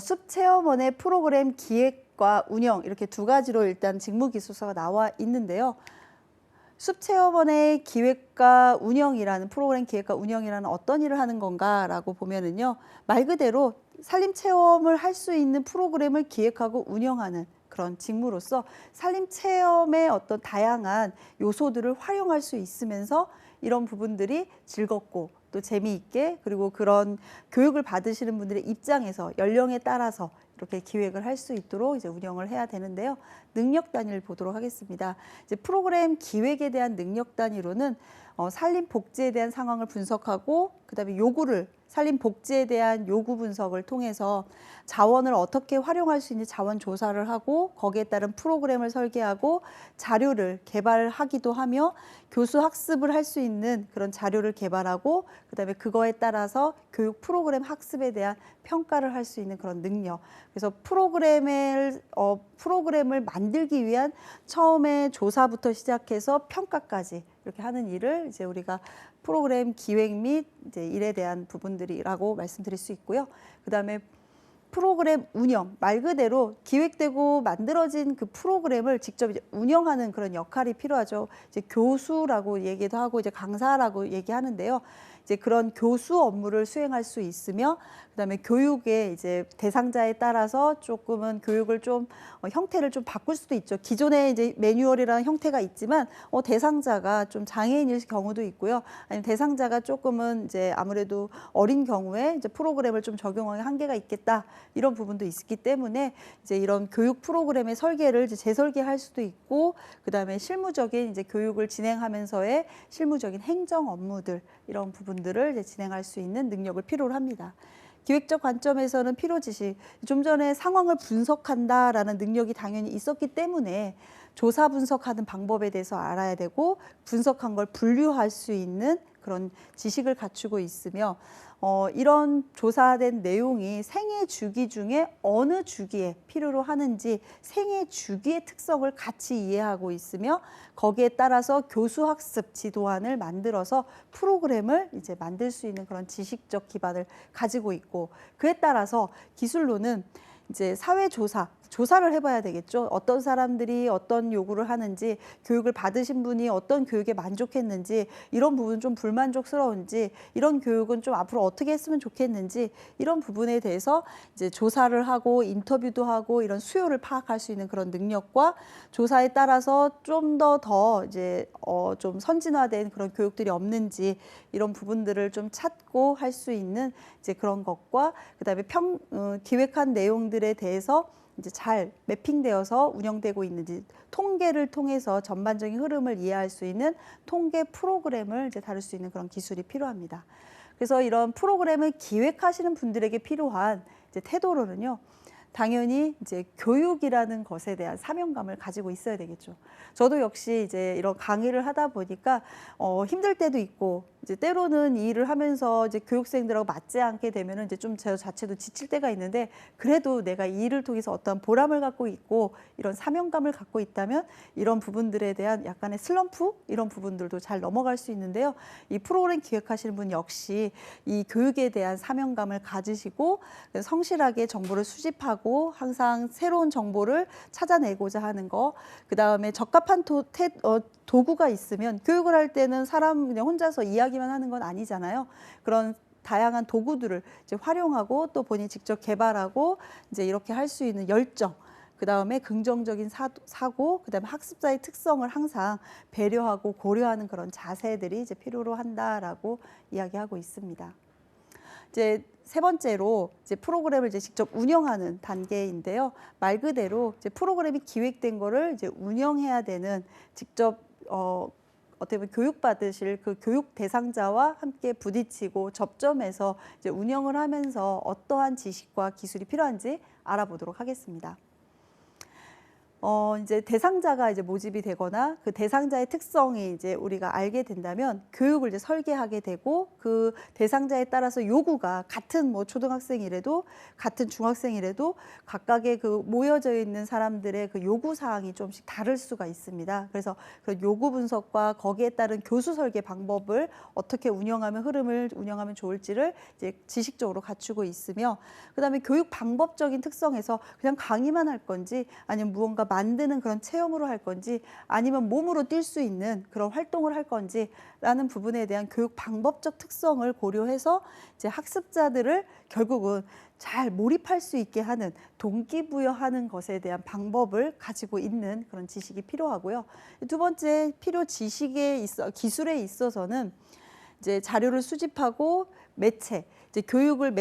숲체험원의 프로그램 기획과 운영, 이렇게 두 가지로 일단 직무기술서가 나와 있는데요. 숲체험원의 기획과 운영이라는, 프로그램 기획과 운영이라는 어떤 일을 하는 건가라고 보면은요, 말 그대로 산림체험을 할 수 있는 프로그램을 기획하고 운영하는 그런 직무로서 산림체험의 어떤 다양한 요소들을 활용할 수 있으면서 이런 부분들이 즐겁고 또 재미있게, 그리고 그런 교육을 받으시는 분들의 입장에서 연령에 따라서 이렇게 기획을 할 수 있도록 이제 운영을 해야 되는데요. 능력 단위를 보도록 하겠습니다. 이제 프로그램 기획에 대한 능력 단위로는 산림 복지에 대한 상황을 분석하고, 그다음에 요구를, 산림 복지에 대한 요구 분석을 통해서 자원을 어떻게 활용할 수 있는지 자원 조사를 하고, 거기에 따른 프로그램을 설계하고 자료를 개발하기도 하며, 교수 학습을 할 수 있는 그런 자료를 개발하고, 그다음에 그거에 따라서 교육 프로그램 학습에 대한 평가를 할 수 있는 그런 능력. 그래서 프로그램을 만들기 위한 처음에 조사부터 시작해서 평가까지 이렇게 하는 일을 이제 우리가 프로그램 기획 및 이제 일에 대한 부분들이라고 말씀드릴 수 있고요. 그다음에 프로그램 운영, 말 그대로 기획되고 만들어진 그 프로그램을 직접 이제 운영하는 그런 역할이 필요하죠. 이제 교수라고 얘기도 하고 이제 강사라고 얘기하는데요. 이제 그런 교수 업무를 수행할 수 있으며, 그다음에 교육의 이제 대상자에 따라서 조금은 교육을 좀 형태를 좀 바꿀 수도 있죠. 기존에 이제 매뉴얼이라는 형태가 있지만 대상자가 좀 장애인일 경우도 있고요. 아니면 대상자가 조금은 이제 아무래도 어린 경우에 이제 프로그램을 좀 적용하기 한계가 있겠다, 이런 부분도 있기 때문에 이제 이런 교육 프로그램의 설계를 이제 재설계할 수도 있고, 그다음에 실무적인 이제 교육을 진행하면서의 실무적인 행정 업무들, 이런 부분들을 이제 진행할 수 있는 능력을 필요로 합니다. 기획적 관점에서는 필요 지식, 좀 전에 상황을 분석한다라는 능력이 당연히 있었기 때문에 조사 분석하는 방법에 대해서 알아야 되고, 분석한 걸 분류할 수 있는 그런 지식을 갖추고 있으며 이런 조사된 내용이 생애 주기 중에 어느 주기에 필요로 하는지 생애 주기의 특성을 같이 이해하고 있으며 거기에 따라서 교수 학습 지도안을 만들어서 프로그램을 이제 만들 수 있는 그런 지식적 기반을 가지고 있고 그에 따라서 기술로는 이제 조사를 해봐야 되겠죠. 어떤 사람들이 어떤 요구를 하는지, 교육을 받으신 분이 어떤 교육에 만족했는지, 이런 부분 좀 불만족스러운지, 이런 교육은 좀 앞으로 어떻게 했으면 좋겠는지, 이런 부분에 대해서 이제 조사를 하고 인터뷰도 하고 이런 수요를 파악할 수 있는 그런 능력과 조사에 따라서 좀 더 이제 좀 선진화된 그런 교육들이 없는지 이런 부분들을 좀 찾고 할 수 있는 이제 그런 것과 그다음에 기획한 내용들에 대해서 이제 잘 매핑되어서 운영되고 있는지 통계를 통해서 전반적인 흐름을 이해할 수 있는 통계 프로그램을 이제 다룰 수 있는 그런 기술이 필요합니다. 그래서 이런 프로그램을 기획하시는 분들에게 필요한 이제 태도로는요. 당연히 이제 교육이라는 것에 대한 사명감을 가지고 있어야 되겠죠. 저도 역시 이제 이런 강의를 하다 보니까 힘들 때도 있고 이제 때로는 이 일을 하면서 이제 교육생들하고 맞지 않게 되면은 이제 좀 저 자체도 지칠 때가 있는데 그래도 내가 이 일을 통해서 어떤 보람을 갖고 있고 이런 사명감을 갖고 있다면 이런 부분들에 대한 약간의 슬럼프 이런 부분들도 잘 넘어갈 수 있는데요. 이 프로그램 기획하시는 분 역시 이 교육에 대한 사명감을 가지시고 성실하게 정보를 수집하고 항상 새로운 정보를 찾아내고자 하는 거, 그 다음에 적합한 도구가 있으면 교육을 할 때는 사람 그냥 혼자서 이야기만 하는 건 아니잖아요. 그런 다양한 도구들을 이제 활용하고 또 본인이 직접 개발하고 이제 이렇게 할 수 있는 열정, 그 다음에 긍정적인 사고, 그 다음에 학습자의 특성을 항상 배려하고 고려하는 그런 자세들이 이제 필요로 한다라고 이야기하고 있습니다. 이제 세 번째로 이제 프로그램을 이제 직접 운영하는 단계인데요. 말 그대로 이제 프로그램이 기획된 거를 이제 운영해야 되는 직접 어떻게 보면 교육받으실 그 교육 대상자와 함께 부딪히고 접점해서 이제 운영을 하면서 어떠한 지식과 기술이 필요한지 알아보도록 하겠습니다. 이제 대상자가 이제 모집이 되거나 그 대상자의 특성이 이제 우리가 알게 된다면 교육을 이제 설계하게 되고 그 대상자에 따라서 요구가 같은 뭐 초등학생이라도 같은 중학생이라도 각각의 그 모여져 있는 사람들의 그 요구 사항이 좀씩 다를 수가 있습니다. 그래서 그 요구 분석과 거기에 따른 교수 설계 방법을 어떻게 운영하면 흐름을 운영하면 좋을지를 이제 지식적으로 갖추고 있으며 그다음에 교육 방법적인 특성에서 그냥 강의만 할 건지 아니면 무언가 만드는 그런 체험으로 할 건지 아니면 몸으로 뛸 수 있는 그런 활동을 할 건지라는 부분에 대한 교육 방법적 특성을 고려해서 이제 학습자들을 결국은 잘 몰입할 수 있게 하는 동기부여하는 것에 대한 방법을 가지고 있는 그런 지식이 필요하고요. 두 번째 필요 기술에 있어서는 이제 자료를 수집하고 이제 교육을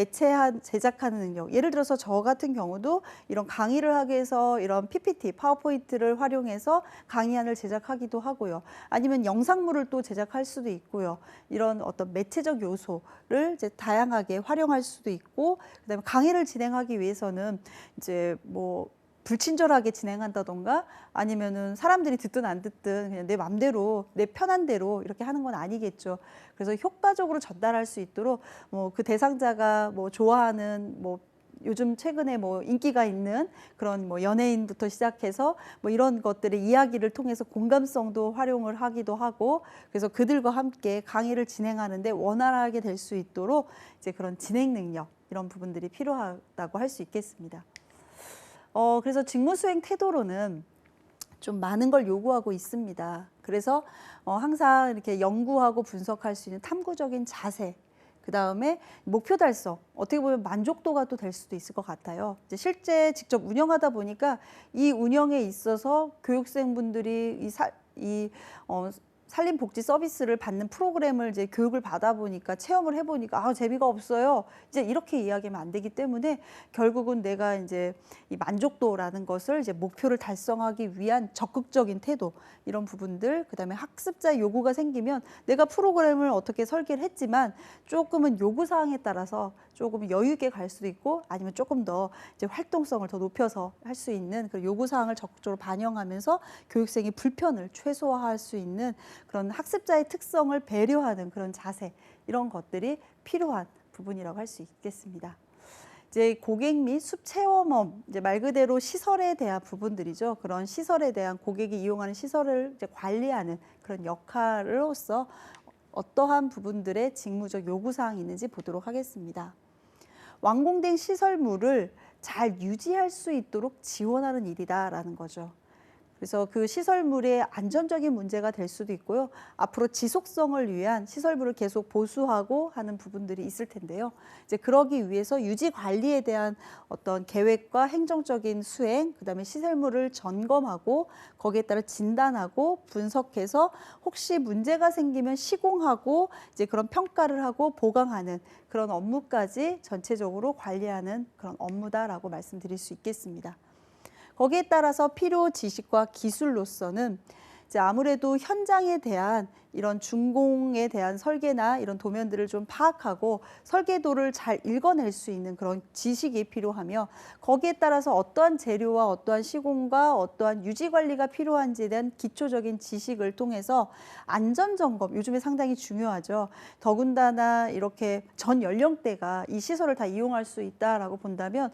제작하는 능력. 예를 들어서 저 같은 경우도 이런 강의를 하기 위해서 이런 PPT, 파워포인트를 활용해서 강의안을 제작하기도 하고요. 아니면 영상물을 또 제작할 수도 있고요. 이런 어떤 매체적 요소를 이제 다양하게 활용할 수도 있고, 그다음에 강의를 진행하기 위해서는 이제 뭐 불친절하게 진행한다던가 아니면은 사람들이 듣든 안 듣든 그냥 내 맘대로 내 편한 대로 이렇게 하는 건 아니겠죠. 그래서 효과적으로 전달할 수 있도록 뭐 그 대상자가 뭐 좋아하는 뭐 요즘 최근에 뭐 인기가 있는 그런 뭐 연예인부터 시작해서 뭐 이런 것들의 이야기를 통해서 공감성도 활용을 하기도 하고 그래서 그들과 함께 강의를 진행하는데 원활하게 될 수 있도록 이제 그런 진행 능력 이런 부분들이 필요하다고 할 수 있겠습니다. 그래서 직무 수행 태도로는 좀 많은 걸 요구하고 있습니다. 그래서 항상 이렇게 연구하고 분석할 수 있는 탐구적인 자세, 그 다음에 목표 달성, 어떻게 보면 만족도가 또 될 수도 있을 것 같아요. 이제 실제 직접 운영하다 보니까 이 운영에 있어서 교육생분들이 산림복지 서비스를 받는 프로그램을 이제 교육을 받아보니까 체험을 해보니까 재미가 없어요. 이제 이렇게 이야기하면 안 되기 때문에 결국은 내가 이제 이 만족도라는 것을 이제 목표를 달성하기 위한 적극적인 태도 이런 부분들 그다음에 학습자 요구가 생기면 내가 프로그램을 어떻게 설계를 했지만 조금은 요구 사항에 따라서 조금 여유 있게 갈 수도 있고 아니면 조금 더 이제 활동성을 더 높여서 할 수 있는 그 요구 사항을 적극적으로 반영하면서 교육생의 불편을 최소화할 수 있는 그런 학습자의 특성을 배려하는 그런 자세, 이런 것들이 필요한 부분이라고 할 수 있겠습니다. 이제 고객 및 숲 체험업, 이제 말 그대로 시설에 대한 부분들이죠. 그런 시설에 대한 고객이 이용하는 시설을 이제 관리하는 그런 역할로서 어떠한 부분들의 직무적 요구사항이 있는지 보도록 하겠습니다. 완공된 시설물을 잘 유지할 수 있도록 지원하는 일이다라는 거죠. 그래서 그 시설물의 안전적인 문제가 될 수도 있고요. 앞으로 지속성을 위한 시설물을 계속 보수하고 하는 부분들이 있을 텐데요. 이제 그러기 위해서 유지 관리에 대한 어떤 계획과 행정적인 수행, 그다음에 시설물을 점검하고 거기에 따라 진단하고 분석해서 혹시 문제가 생기면 시공하고 이제 그런 평가를 하고 보강하는 그런 업무까지 전체적으로 관리하는 그런 업무다라고 말씀드릴 수 있겠습니다. 거기에 따라서 필요 지식과 기술로서는 이제 아무래도 현장에 대한 이런 준공에 대한 설계나 이런 도면들을 좀 파악하고 설계도를 잘 읽어낼 수 있는 그런 지식이 필요하며, 거기에 따라서 어떠한 재료와 어떠한 시공과 어떠한 유지 관리가 필요한지에 대한 기초적인 지식을 통해서 안전 점검, 요즘에 상당히 중요하죠. 더군다나 이렇게 전 연령대가 이 시설을 다 이용할 수 있다라고 본다면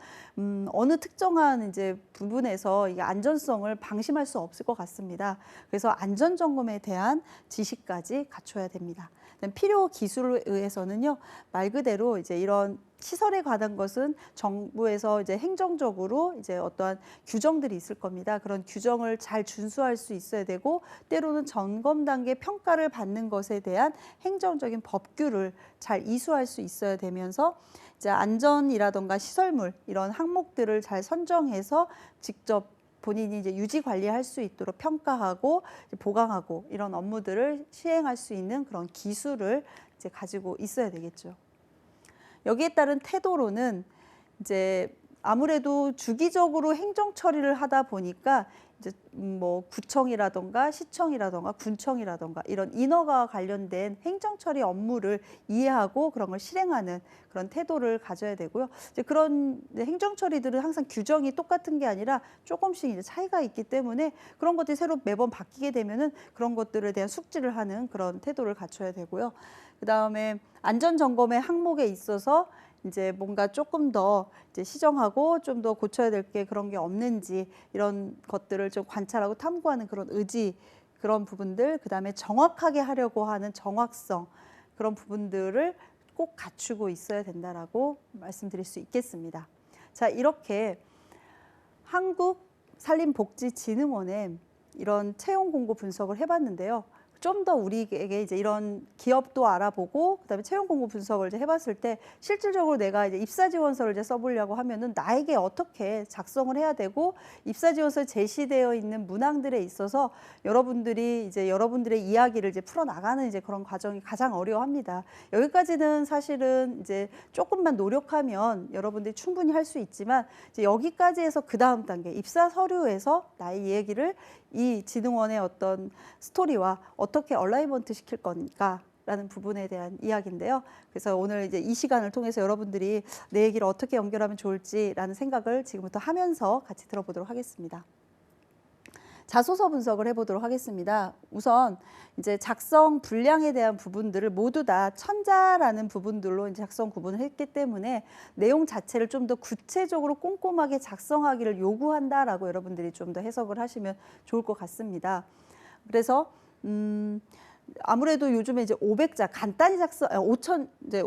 어느 특정한 이제 부분에서 이 안전성을 방심할 수 없을 것 같습니다. 그래서 안전 점검에 대한 지식까지 갖춰야 됩니다. 필요 기술에 의해서는요, 말 그대로 이제 이런 시설에 관한 것은 정부에서 이제 행정적으로 이제 어떠한 규정들이 있을 겁니다. 그런 규정을 잘 준수할 수 있어야 되고, 때로는 점검 단계 평가를 받는 것에 대한 행정적인 법규를 잘 이수할 수 있어야 되면서 이제 안전이라던가 시설물 이런 항목들을 잘 선정해서 직접 본인이 이제 유지 관리할 수 있도록 평가하고 보강하고 이런 업무들을 시행할 수 있는 그런 기술을 이제 가지고 있어야 되겠죠. 여기에 따른 태도로는 이제 아무래도 주기적으로 행정 처리를 하다 보니까 이제 뭐 구청이라던가 시청이라던가 군청이라던가 이런 인허가 관련된 행정 처리 업무를 이해하고 그런 걸 실행하는 그런 태도를 가져야 되고요. 이제 그런 행정 처리들은 항상 규정이 똑같은 게 아니라 조금씩 이제 차이가 있기 때문에 그런 것들이 새로 매번 바뀌게 되면은 그런 것들에 대한 숙지를 하는 그런 태도를 갖춰야 되고요. 그다음에 안전 점검의 항목에 있어서 이제 뭔가 조금 더 이제 시정하고 좀 더 고쳐야 될 게 그런 게 없는지 이런 것들을 좀 관찰하고 탐구하는 그런 의지, 그런 부분들, 그다음에 정확하게 하려고 하는 정확성, 그런 부분들을 꼭 갖추고 있어야 된다라고 말씀드릴 수 있겠습니다. 자, 이렇게 한국산림복지진흥원의 이런 채용 공고 분석을 해봤는데요. 좀 더 우리에게 이제 이런 기업도 알아보고 그다음에 채용 공고 분석을 이제 해봤을 때 실질적으로 내가 이제 입사 지원서를 이제 써보려고 하면은 나에게 어떻게 작성을 해야 되고 입사 지원서에 제시되어 있는 문항들에 있어서 여러분들이 이제 여러분들의 이야기를 이제 풀어 나가는 이제 그런 과정이 가장 어려워합니다. 여기까지는 사실은 이제 조금만 노력하면 여러분들이 충분히 할 수 있지만 이제 여기까지 해서 그 다음 단계 입사 서류에서 나의 얘기를 이 진흥원의 어떤 스토리와 어떻게 얼라이먼트 시킬 건가라는 부분에 대한 이야기인데요. 그래서 오늘 이제 이 시간을 통해서 여러분들이 내 얘기를 어떻게 연결하면 좋을지라는 생각을 지금부터 하면서 같이 들어보도록 하겠습니다. 자소서 분석을 해보도록 하겠습니다. 우선 이제 작성 분량에 대한 부분들을 모두 다 천자라는 부분들로 이제 작성 구분을 했기 때문에 내용 자체를 좀 더 구체적으로 꼼꼼하게 작성하기를 요구한다라고 여러분들이 좀 더 해석을 하시면 좋을 것 같습니다. 그래서 아무래도 요즘에 이제 500자 간단히 작성 5천 이제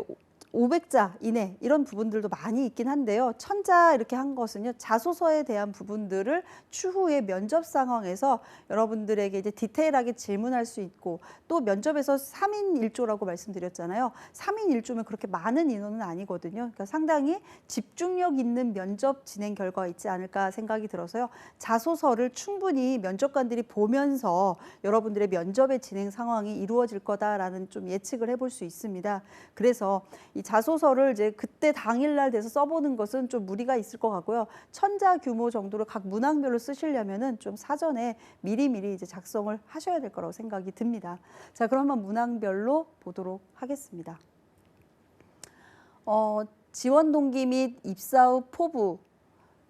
500자 이내 이런 부분들도 많이 있긴 한데요. 1000자 이렇게 한 것은요. 자소서에 대한 부분들을 추후에 면접 상황에서 여러분들에게 이제 디테일하게 질문할 수 있고, 또 면접에서 3인 1조라고 말씀드렸잖아요. 3인 1조면 그렇게 많은 인원은 아니거든요. 그러니까 상당히 집중력 있는 면접 진행 결과가 있지 않을까 생각이 들어서요. 자소서를 충분히 면접관들이 보면서 여러분들의 면접의 진행 상황이 이루어질 거다라는 좀 예측을 해볼 수 있습니다. 그래서 이 자소서를 이제 그때 당일날 돼서 써보는 것은 좀 무리가 있을 것 같고요. 1000자 규모 정도로 각 문항별로 쓰시려면은 좀 사전에 미리미리 이제 작성을 하셔야 될 거라고 생각이 듭니다. 자, 그럼 한번 문항별로 보도록 하겠습니다. 지원 동기 및 입사 후 포부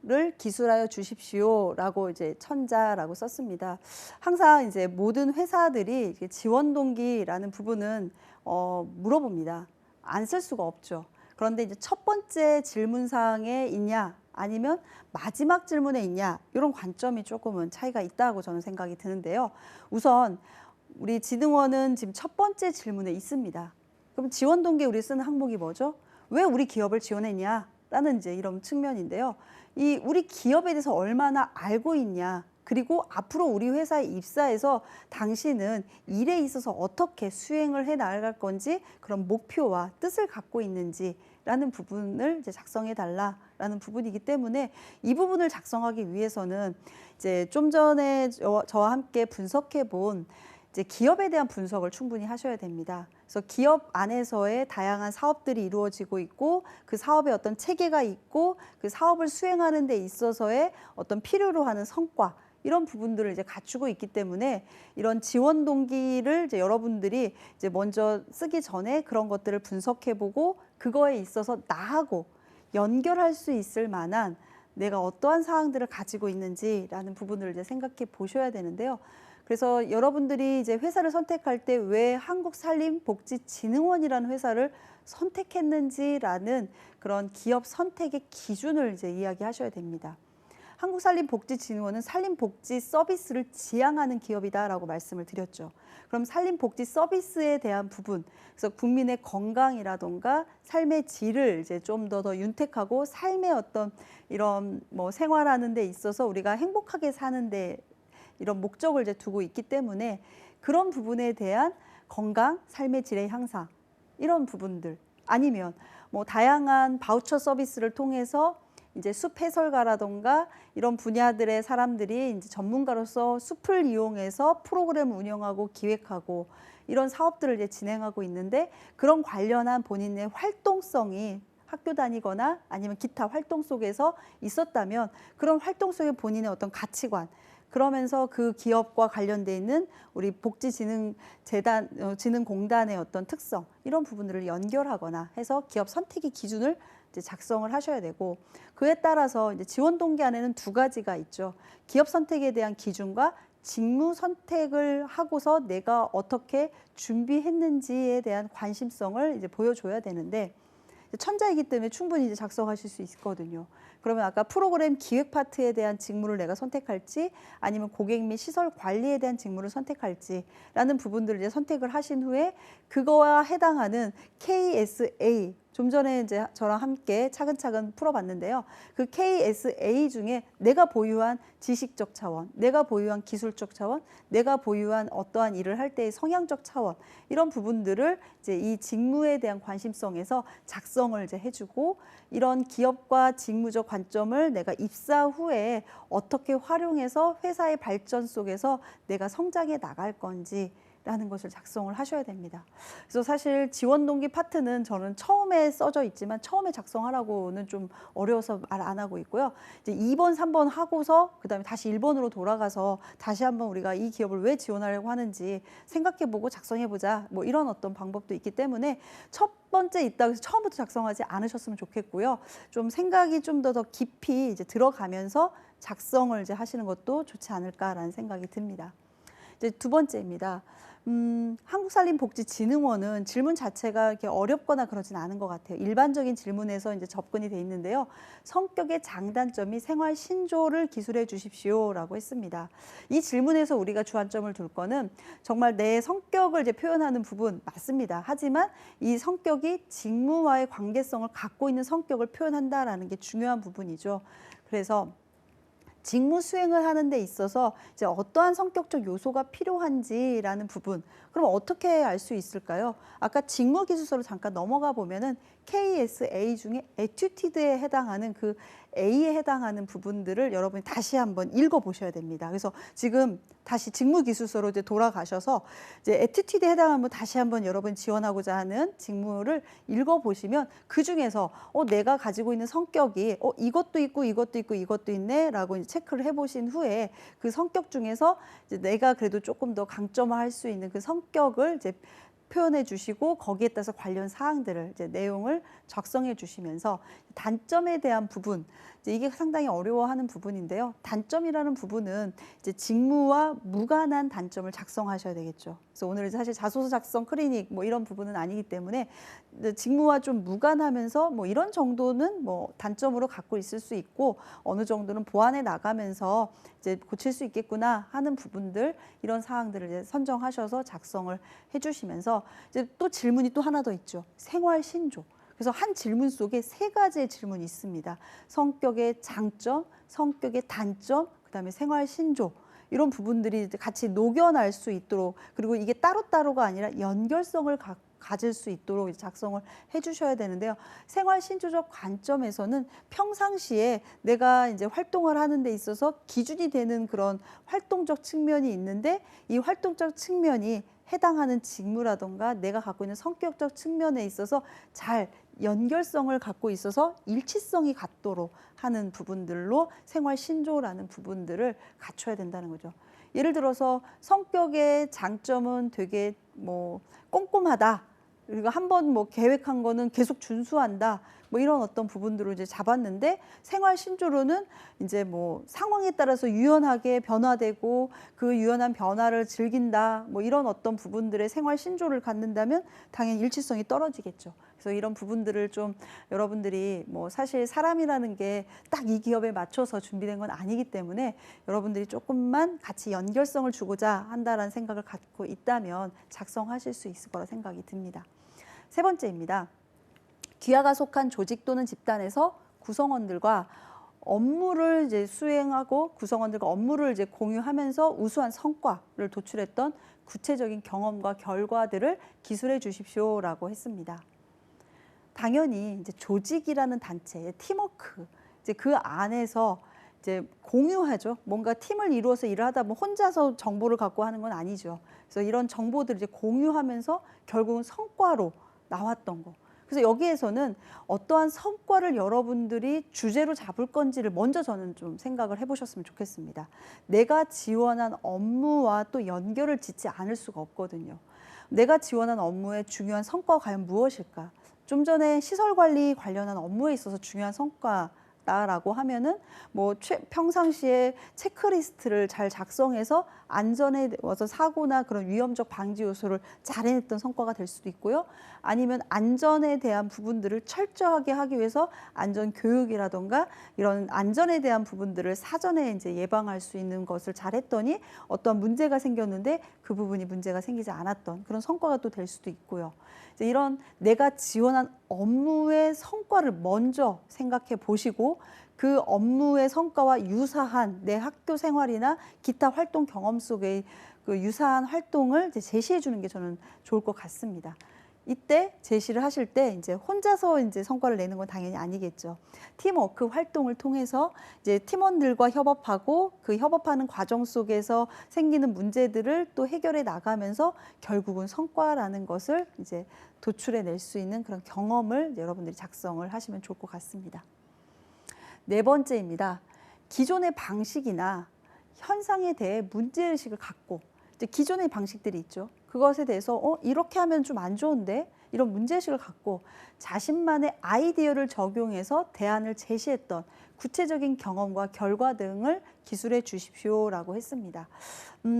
를 기술하여 주십시오라고 이제 천자라고 썼습니다. 항상 이제 모든 회사들이 지원 동기라는 부분은 물어봅니다. 안 쓸 수가 없죠. 그런데 이제 첫 번째 질문사항에 있냐 아니면 마지막 질문에 있냐 이런 관점이 조금은 차이가 있다고 저는 생각이 드는데요. 우선 우리 진흥원은 지금 첫 번째 질문에 있습니다. 그럼 지원 동기에 우리 쓰는 항목이 뭐죠? 왜 우리 기업을 지원했냐? 라는 이제 이런 측면인데요. 이 우리 기업에 대해서 얼마나 알고 있냐? 그리고 앞으로 우리 회사에 입사해서 당신은 일에 있어서 어떻게 수행을 해 나갈 건지 그런 목표와 뜻을 갖고 있는지라는 부분을 이제 작성해 달라라는 부분이기 때문에 이 부분을 작성하기 위해서는 이제 좀 전에 저와 함께 분석해 본 이제 기업에 대한 분석을 충분히 하셔야 됩니다. 그래서 기업 안에서의 다양한 사업들이 이루어지고 있고 그 사업에 어떤 체계가 있고 그 사업을 수행하는 데 있어서의 어떤 필요로 하는 성과 이런 부분들을 이제 갖추고 있기 때문에 이런 지원 동기를 이제 여러분들이 이제 먼저 쓰기 전에 그런 것들을 분석해보고 그거에 있어서 나하고 연결할 수 있을 만한 내가 어떠한 사항들을 가지고 있는지라는 부분을 이제 생각해 보셔야 되는데요. 그래서 여러분들이 이제 회사를 선택할 때 왜 한국산림복지진흥원이라는 회사를 선택했는지라는 그런 기업 선택의 기준을 이제 이야기하셔야 됩니다. 한국산림복지진흥원은 산림복지 서비스를 지향하는 기업이다라고 말씀을 드렸죠. 그럼 산림복지 서비스에 대한 부분, 그래서 국민의 건강이라던가 삶의 질을 이제 좀 더 윤택하고 삶의 어떤 이런 뭐 생활하는 데 있어서 우리가 행복하게 사는데 이런 목적을 이제 두고 있기 때문에 그런 부분에 대한 건강, 삶의 질의 향상 이런 부분들 아니면 뭐 다양한 바우처 서비스를 통해서 이제 숲 해설가라던가 이런 분야들의 사람들이 이제 전문가로서 숲을 이용해서 프로그램을 운영하고 기획하고 이런 사업들을 이제 진행하고 있는데 그런 관련한 본인의 활동성이 학교 다니거나 아니면 기타 활동 속에서 있었다면 그런 활동 속에 본인의 어떤 가치관 그러면서 그 기업과 관련돼 있는 우리 진흥공단의 어떤 특성 이런 부분들을 연결하거나 해서 기업 선택의 기준을 이제 작성을 하셔야 되고 그에 따라서 이제 지원 동기 안에는 두 가지가 있죠. 기업 선택에 대한 기준과 직무 선택을 하고서 내가 어떻게 준비했는지에 대한 관심성을 이제 보여줘야 되는데 천자이기 때문에 충분히 이제 작성하실 수 있거든요. 그러면 아까 프로그램 기획 파트에 대한 직무를 내가 선택할지 아니면 고객 및 시설 관리에 대한 직무를 선택할지라는 부분들을 이제 선택을 하신 후에 그거와 해당하는 KSA 좀 전에 이제 저랑 함께 차근차근 풀어봤는데요. 그 KSA 중에 내가 보유한 지식적 차원, 내가 보유한 기술적 차원, 내가 보유한 어떠한 일을 할 때의 성향적 차원 이런 부분들을 이제 이 직무에 대한 관심성에서 작성을 이제 해주고 이런 기업과 직무적 관점을 내가 입사 후에 어떻게 활용해서 회사의 발전 속에서 내가 성장해 나갈 건지 라는 것을 작성을 하셔야 됩니다. 그래서 사실 지원 동기 파트는 저는 처음에 써져 있지만 처음에 작성하라고는 좀 어려워서 말 안 하고 있고요. 이제 2번, 3번 하고서 그다음에 다시 1번으로 돌아가서 다시 한번 우리가 이 기업을 왜 지원하려고 하는지 생각해보고 작성해보자. 뭐 이런 어떤 방법도 있기 때문에 첫 번째 있다고 해서 처음부터 작성하지 않으셨으면 좋겠고요. 좀 생각이 좀 더 깊이 이제 들어가면서 작성을 이제 하시는 것도 좋지 않을까라는 생각이 듭니다. 이제 두 번째입니다. 한국산림복지진흥원은 질문 자체가 이렇게 어렵거나 그러진 않은 것 같아요. 일반적인 질문에서 이제 접근이 돼 있는데요. 성격의 장단점이 생활 신조를 기술해 주십시오라고 했습니다. 이 질문에서 우리가 주안점을 둘 거는 정말 내 성격을 이제 표현하는 부분 맞습니다. 하지만 이 성격이 직무와의 관계성을 갖고 있는 성격을 표현한다라는 게 중요한 부분이죠. 그래서 직무 수행을 하는 데 있어서 이제 어떠한 성격적 요소가 필요한지라는 부분, 그럼 어떻게 알 수 있을까요? 아까 직무 기술서로 잠깐 넘어가 보면은 KSA 중에 에튜티드에 해당하는 그 A에 해당하는 부분들을 여러분이 다시 한번 읽어보셔야 됩니다. 그래서 지금 다시 직무 기술서로 이제 돌아가셔서 이제 에튜티드에 해당하면 다시 한번 여러분 지원하고자 하는 직무를 읽어보시면 그 중에서 내가 가지고 있는 성격이 이것도 있고 이것도 있고 이것도 있네라고 이제 체크를 해보신 후에 그 성격 중에서 이제 내가 그래도 조금 더 강점화할 수 있는 그 성격을 이제 표현해 주시고 거기에 따라서 관련 사항들을 이제 내용을 작성해 주시면서 단점에 대한 부분 이제 이게 상당히 어려워하는 부분인데요. 단점이라는 부분은 이제 직무와 무관한 단점을 작성하셔야 되겠죠. 그래서 오늘 사실 자소서 작성 클리닉 뭐 이런 부분은 아니기 때문에 직무와 좀 무관하면서 뭐 이런 정도는 뭐 단점으로 갖고 있을 수 있고 어느 정도는 보완해 나가면서 이제 고칠 수 있겠구나 하는 부분들 이런 사항들을 이제 선정하셔서 작성을 해주시면서 이제 또 질문이 또 하나 더 있죠. 생활 신조. 그래서 한 질문 속에 3가지의 질문이 있습니다. 성격의 장점, 성격의 단점, 그다음에 생활 신조. 이런 부분들이 같이 녹여날 수 있도록 그리고 이게 따로따로가 아니라 연결성을 가질 수 있도록 작성을 해주셔야 되는데요. 생활 신조적 관점에서는 평상시에 내가 이제 활동을 하는 데 있어서 기준이 되는 그런 활동적 측면이 있는데 이 활동적 측면이 해당하는 직무라던가 내가 갖고 있는 성격적 측면에 있어서 잘 연결성을 갖고 있어서 일치성이 갖도록 하는 부분들로 생활 신조라는 부분들을 갖춰야 된다는 거죠. 예를 들어서 성격의 장점은 되게 뭐 꼼꼼하다. 그리고 한번 뭐 계획한 거는 계속 준수한다. 뭐 이런 어떤 부분들을 이제 잡았는데 생활 신조로는 이제 뭐 상황에 따라서 유연하게 변화되고 그 유연한 변화를 즐긴다. 뭐 이런 어떤 부분들의 생활 신조를 갖는다면 당연히 일치성이 떨어지겠죠. 그래서 이런 부분들을 좀 여러분들이 뭐 사실 사람이라는 게 딱 이 기업에 맞춰서 준비된 건 아니기 때문에 여러분들이 조금만 같이 연결성을 주고자 한다라는 생각을 갖고 있다면 작성하실 수 있을 거라 생각이 듭니다. 3번째입니다. 귀하가 속한 조직 또는 집단에서 구성원들과 업무를 이제 수행하고 구성원들과 업무를 이제 공유하면서 우수한 성과를 도출했던 구체적인 경험과 결과들을 기술해 주십시오라고 했습니다. 당연히 이제 조직이라는 단체, 팀워크, 이제 그 안에서 이제 공유하죠. 뭔가 팀을 이루어서 일을 하다 보면 혼자서 정보를 갖고 하는 건 아니죠. 그래서 이런 정보들을 이제 공유하면서 결국은 성과로 나왔던 거. 그래서 여기에서는 어떠한 성과를 여러분들이 주제로 잡을 건지를 먼저 저는 좀 생각을 해보셨으면 좋겠습니다. 내가 지원한 업무와 또 연결을 짓지 않을 수가 없거든요. 내가 지원한 업무의 중요한 성과가 과연 무엇일까? 좀 전에 시설 관리 관련한 업무에 있어서 중요한 성과다라고 하면은 뭐 평상시에 체크리스트를 잘 작성해서 안전에 어떤 사고나 그런 위험적 방지 요소를 잘 해냈던 성과가 될 수도 있고요. 아니면 안전에 대한 부분들을 철저하게 하기 위해서 안전 교육이라던가 이런 안전에 대한 부분들을 사전에 이제 예방할 수 있는 것을 잘했더니 어떤 문제가 생겼는데 그 부분이 문제가 생기지 않았던 그런 성과가 또 될 수도 있고요. 이제 이런 내가 지원한 업무의 성과를 먼저 생각해 보시고 그 업무의 성과와 유사한 내 학교 생활이나 기타 활동 경험 속의 그 유사한 활동을 이제 제시해 주는 게 저는 좋을 것 같습니다. 이때 제시를 하실 때 이제 혼자서 이제 성과를 내는 건 당연히 아니겠죠. 팀워크 활동을 통해서 이제 팀원들과 협업하고 그 협업하는 과정 속에서 생기는 문제들을 또 해결해 나가면서 결국은 성과라는 것을 이제 도출해 낼 수 있는 그런 경험을 여러분들이 작성을 하시면 좋을 것 같습니다. 4번째입니다. 기존의 방식이나 현상에 대해 문제의식을 갖고 이제 기존의 방식들이 있죠. 그것에 대해서 이렇게 하면 좀 안 좋은데 이런 문제의식을 갖고 자신만의 아이디어를 적용해서 대안을 제시했던 구체적인 경험과 결과 등을 기술해 주십시오라고 했습니다.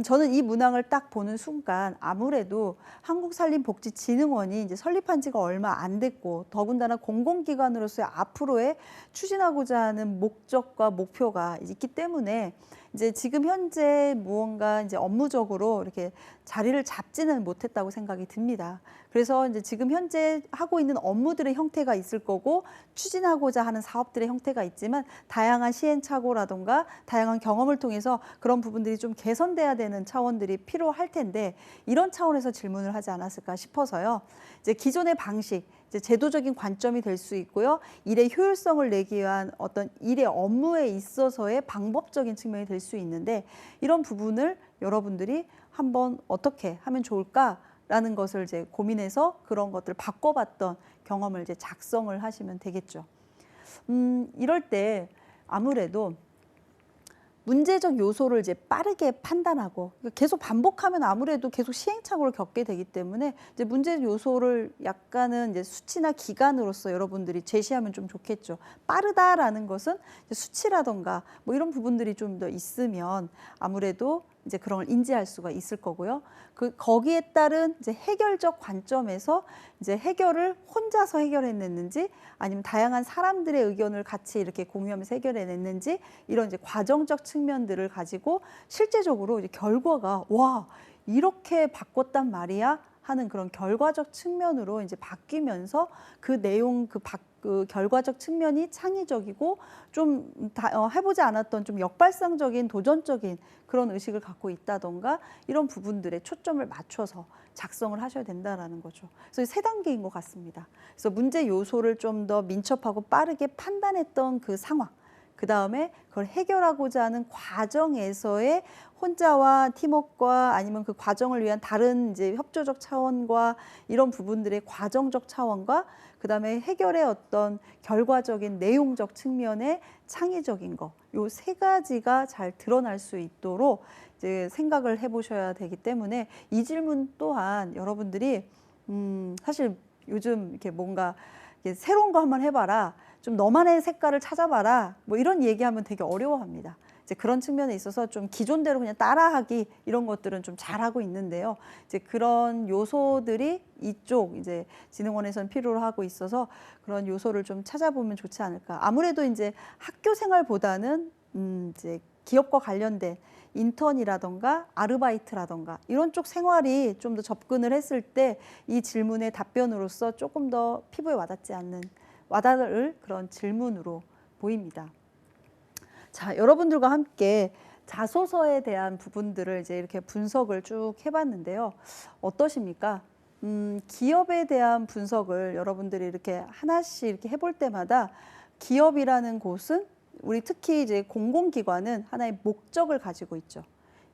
저는 이 문항을 딱 보는 순간 아무래도 한국산림복지진흥원이 이제 설립한 지가 얼마 안 됐고 더군다나 공공기관으로서의 앞으로의 추진하고자 하는 목적과 목표가 있기 때문에 이제 지금 현재 무언가 이제 업무적으로 이렇게 자리를 잡지는 못했다고 생각이 듭니다. 그래서 이제 지금 현재 하고 있는 업무들의 형태가 있을 거고 추진하고자 하는 사업들의 형태가 있지만 다양한 시행착오라던가 다양한 경험을 통해서 그런 부분들이 좀 개선돼야 되는 차원들이 필요할 텐데 이런 차원에서 질문을 하지 않았을까 싶어서요. 이제 기존의 방식, 이제 제도적인 관점이 될 수 있고요. 일의 효율성을 내기 위한 어떤 일의 업무에 있어서의 방법적인 측면이 될 수 있는데 이런 부분을 여러분들이 한번 어떻게 하면 좋을까라는 것을 이제 고민해서 그런 것들을 바꿔봤던 경험을 이제 작성을 하시면 되겠죠. 이럴 때 아무래도 문제적 요소를 이제 빠르게 판단하고 계속 반복하면 아무래도 계속 시행착오를 겪게 되기 때문에 이제 문제 요소를 약간은 이제 수치나 기간으로서 여러분들이 제시하면 좀 좋겠죠. 빠르다라는 것은 이제 수치라던가 뭐 이런 부분들이 좀 더 있으면 아무래도 이제 그런 걸 인지할 수가 있을 거고요. 거기에 따른 이제 해결적 관점에서 이제 해결을 혼자서 해결해냈는지 아니면 다양한 사람들의 의견을 같이 이렇게 공유하면서 해결해냈는지 이런 이제 과정적 측면들을 가지고 실제적으로 이제 결과가 와, 이렇게 바꿨단 말이야 하는 그런 결과적 측면으로 이제 바뀌면서 그 내용 그 결과적 측면이 창의적이고 좀 해보지 않았던 좀 역발상적인 도전적인 그런 의식을 갖고 있다던가 이런 부분들에 초점을 맞춰서 작성을 하셔야 된다라는 거죠. 그래서 세 단계인 것 같습니다. 그래서 문제 요소를 좀 더 민첩하고 빠르게 판단했던 그 상황, 그 다음에 그걸 해결하고자 하는 과정에서의 혼자와 팀워크와 아니면 그 과정을 위한 다른 이제 협조적 차원과 이런 부분들의 과정적 차원과 그 다음에 해결의 어떤 결과적인 내용적 측면의 창의적인 거, 요 세 가지가 잘 드러날 수 있도록 이제 생각을 해보셔야 되기 때문에 이 질문 또한 여러분들이 사실 요즘 이렇게 뭔가 이렇게 새로운 거 한번 해봐라. 좀 너만의 색깔을 찾아봐라. 뭐 이런 얘기하면 되게 어려워합니다. 이제 그런 측면에 있어서 좀 기존대로 그냥 따라하기 이런 것들은 좀 잘하고 있는데요. 이제 그런 요소들이 이쪽 이제 진흥원에서는 필요로 하고 있어서 그런 요소를 좀 찾아보면 좋지 않을까. 아무래도 이제 학교 생활보다는 이제 기업과 관련된 인턴이라던가 아르바이트라던가 이런 쪽 생활이 좀 더 접근을 했을 때 이 질문의 답변으로서 조금 더 피부에 와닿지 않는 와닿을 그런 질문으로 보입니다. 자, 여러분들과 함께 자소서에 대한 부분들을 이제 이렇게 분석을 쭉 해봤는데요. 어떠십니까? 기업에 대한 분석을 여러분들이 이렇게 하나씩 이렇게 해볼 때마다 기업이라는 곳은 우리 특히 이제 공공기관은 하나의 목적을 가지고 있죠.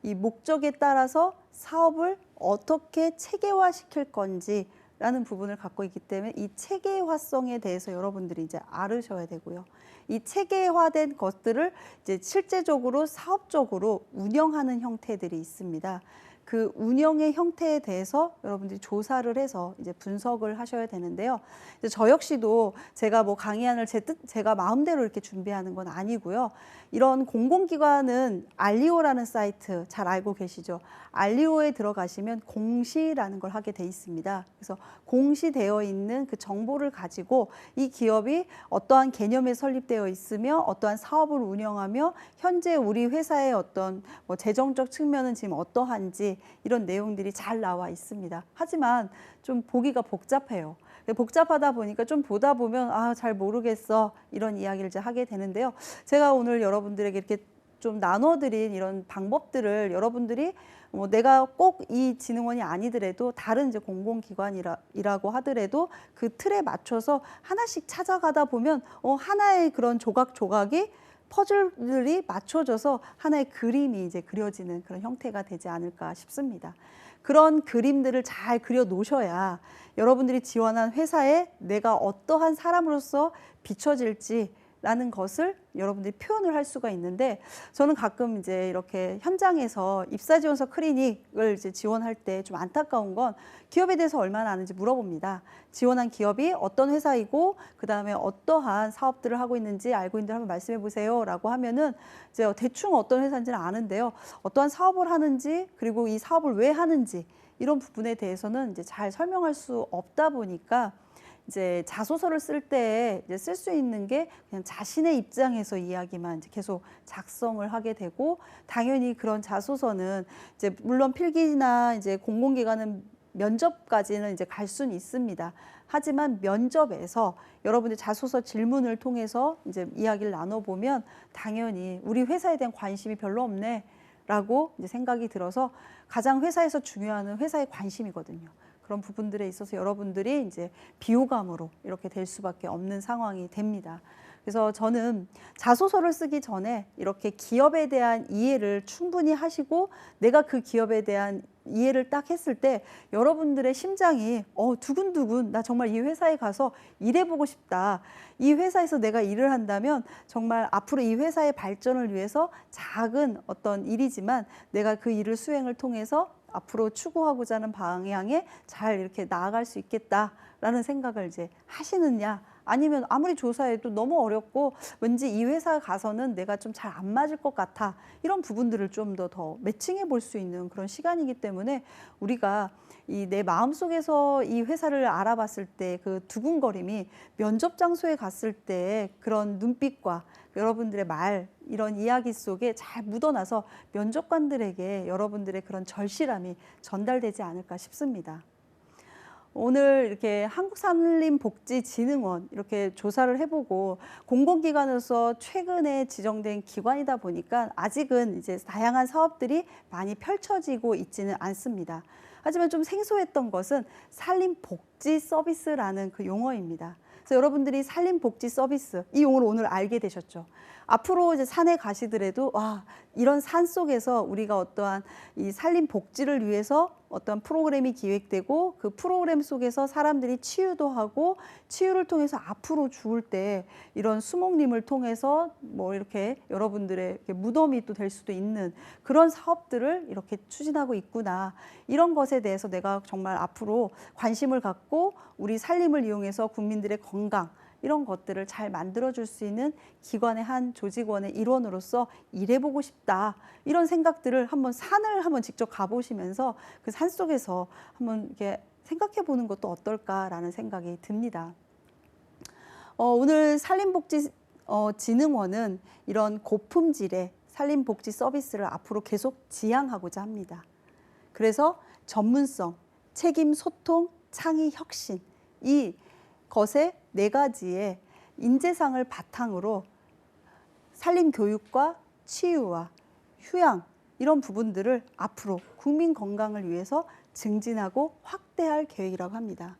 이 목적에 따라서 사업을 어떻게 체계화시킬 건지 라는 부분을 갖고 있기 때문에 이 체계화성에 대해서 여러분들이 이제 알으셔야 되고요. 이 체계화된 것들을 이제 실제적으로 사업적으로 운영하는 형태들이 있습니다. 그 운영의 형태에 대해서 여러분들이 조사를 해서 이제 분석을 하셔야 되는데요. 이제 저 역시도 제가 뭐 강의안을 제가 마음대로 이렇게 준비하는 건 아니고요. 이런 공공기관은 알리오라는 사이트 잘 알고 계시죠? 알리오에 들어가시면 공시라는 걸 하게 돼 있습니다. 그래서 공시되어 있는 그 정보를 가지고 이 기업이 어떠한 개념에 설립되어 있으며 어떠한 사업을 운영하며 현재 우리 회사의 어떤 뭐 재정적 측면은 지금 어떠한지 이런 내용들이 잘 나와 있습니다. 하지만 좀 보기가 복잡해요. 복잡하다 보니까 좀 보다 보면 아, 잘 모르겠어 이런 이야기를 이제 하게 되는데요. 제가 오늘 여러분들에게 이렇게 좀 나눠드린 이런 방법들을 여러분들이 뭐 내가 꼭 이 진흥원이 아니더라도 다른 이제 공공기관이라고 하더라도 그 틀에 맞춰서 하나씩 찾아가다 보면 하나의 그런 조각조각이 퍼즐들이 맞춰져서 하나의 그림이 이제 그려지는 그런 형태가 되지 않을까 싶습니다. 그런 그림들을 잘 그려 놓으셔야 여러분들이 지원한 회사에 내가 어떠한 사람으로서 비춰질지 라는 것을 여러분들이 표현을 할 수가 있는데 저는 가끔 이제 이렇게 현장에서 입사지원서 클리닉을 이제 지원할 때 좀 안타까운 건 기업에 대해서 얼마나 아는지 물어봅니다. 지원한 기업이 어떤 회사이고 그 다음에 어떠한 사업들을 하고 있는지 알고 있는지 한번 말씀해 보세요 라고 하면은 이제 대충 어떤 회사인지는 아는데요. 어떠한 사업을 하는지 그리고 이 사업을 왜 하는지 이런 부분에 대해서는 이제 잘 설명할 수 없다 보니까 이제 자소서를 쓸 때 쓸 수 있는 게 그냥 자신의 입장에서 이야기만 이제 계속 작성을 하게 되고 당연히 그런 자소서는 이제 물론 필기나 이제 공공기관은 면접까지는 이제 갈 수는 있습니다. 하지만 면접에서 여러분들 자소서 질문을 통해서 이제 이야기를 나눠보면 당연히 우리 회사에 대한 관심이 별로 없네 라고 이제 생각이 들어서 가장 회사에서 중요한 회사의 관심이거든요. 그런 부분들에 있어서 여러분들이 이제 비호감으로 이렇게 될 수밖에 없는 상황이 됩니다. 그래서 저는 자소서를 쓰기 전에 이렇게 기업에 대한 이해를 충분히 하시고 내가 그 기업에 대한 이해를 딱 했을 때 여러분들의 심장이 두근두근 나 정말 이 회사에 가서 일해보고 싶다. 이 회사에서 내가 일을 한다면 정말 앞으로 이 회사의 발전을 위해서 작은 어떤 일이지만 내가 그 일을 수행을 통해서 앞으로 추구하고자 하는 방향에 잘 이렇게 나아갈 수 있겠다라는 생각을 이제 하시느냐, 아니면 아무리 조사해도 너무 어렵고 왠지 이 회사 가서는 내가 좀 잘 안 맞을 것 같아, 이런 부분들을 좀 더 매칭해 볼 수 있는 그런 시간이기 때문에 우리가 이 내 마음속에서 이 회사를 알아봤을 때 그 두근거림이 면접 장소에 갔을 때 그런 눈빛과 여러분들의 말, 이런 이야기 속에 잘 묻어나서 면접관들에게 여러분들의 그런 절실함이 전달되지 않을까 싶습니다. 오늘 이렇게 한국산림복지진흥원 이렇게 조사를 해보고 공공기관으로서 최근에 지정된 기관이다 보니까 아직은 이제 다양한 사업들이 많이 펼쳐지고 있지는 않습니다. 하지만 좀 생소했던 것은 산림복지 서비스라는 그 용어입니다. 그래서 여러분들이 산림복지 서비스, 이 용어를 오늘 알게 되셨죠. 앞으로 이제 산에 가시더라도 이런 산 속에서 우리가 어떠한 이 산림 복지를 위해서 어떤 프로그램이 기획되고 그 프로그램 속에서 사람들이 치유도 하고 치유를 통해서 앞으로 죽을 때 이런 수목림을 통해서 뭐 이렇게 여러분들의 이렇게 무덤이 또 될 수도 있는 그런 사업들을 이렇게 추진하고 있구나. 이런 것에 대해서 내가 정말 앞으로 관심을 갖고 우리 산림을 이용해서 국민들의 건강, 이런 것들을 잘 만들어줄 수 있는 기관의 한 조직원의 일원으로서 일해보고 싶다. 이런 생각들을 산을 한번 직접 가보시면서 그 산 속에서 한번 이렇게 생각해 보는 것도 어떨까라는 생각이 듭니다. 오늘 산림복지진흥원은 이런 고품질의 산림복지 서비스를 앞으로 계속 지향하고자 합니다. 그래서 전문성, 책임, 소통, 창의, 혁신, 이 것의 4가지의 인재상을 바탕으로 산림 교육과 치유와 휴양, 이런 부분들을 앞으로 국민 건강을 위해서 증진하고 확대할 계획이라고 합니다.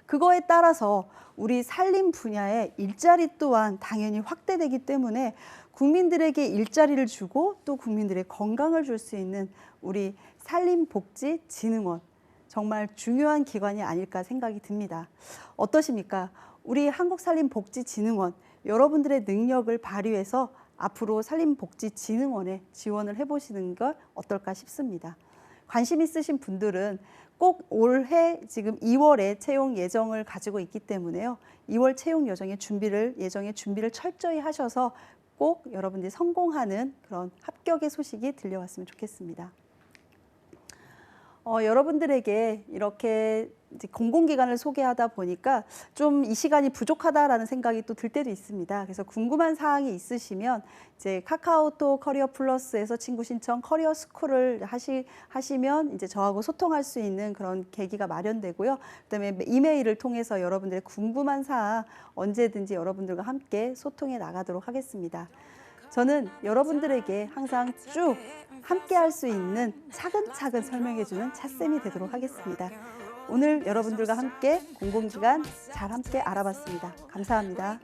그거에 따라서 우리 산림 분야의 일자리 또한 당연히 확대되기 때문에 국민들에게 일자리를 주고 또 국민들의 건강을 줄 수 있는 우리 산림복지진흥원, 정말 중요한 기관이 아닐까 생각이 듭니다. 어떠십니까? 우리 한국산림복지진흥원, 여러분들의 능력을 발휘해서 앞으로 산림복지진흥원에 지원을 해보시는 것 어떨까 싶습니다. 관심 있으신 분들은 꼭 올해 지금 2월에 채용 예정을 가지고 있기 때문에요. 2월 채용 예정의 준비를 철저히 하셔서 꼭 여러분들이 성공하는 그런 합격의 소식이 들려왔으면 좋겠습니다. 여러분들에게 이렇게 이제 공공기관을 소개하다 보니까 좀 이 시간이 부족하다라는 생각이 또 들 때도 있습니다. 그래서 궁금한 사항이 있으시면 이제 카카오톡 커리어 플러스에서 친구 신청 커리어 스쿨을 하시면 이제 저하고 소통할 수 있는 그런 계기가 마련되고요. 그다음에 이메일을 통해서 여러분들의 궁금한 사항 언제든지 여러분들과 함께 소통해 나가도록 하겠습니다. 저는 여러분들에게 항상 쭉 함께 할 수 있는 차근차근 설명해주는 차쌤이 되도록 하겠습니다. 오늘 여러분들과 함께 공공기관 잘 함께 알아봤습니다. 감사합니다.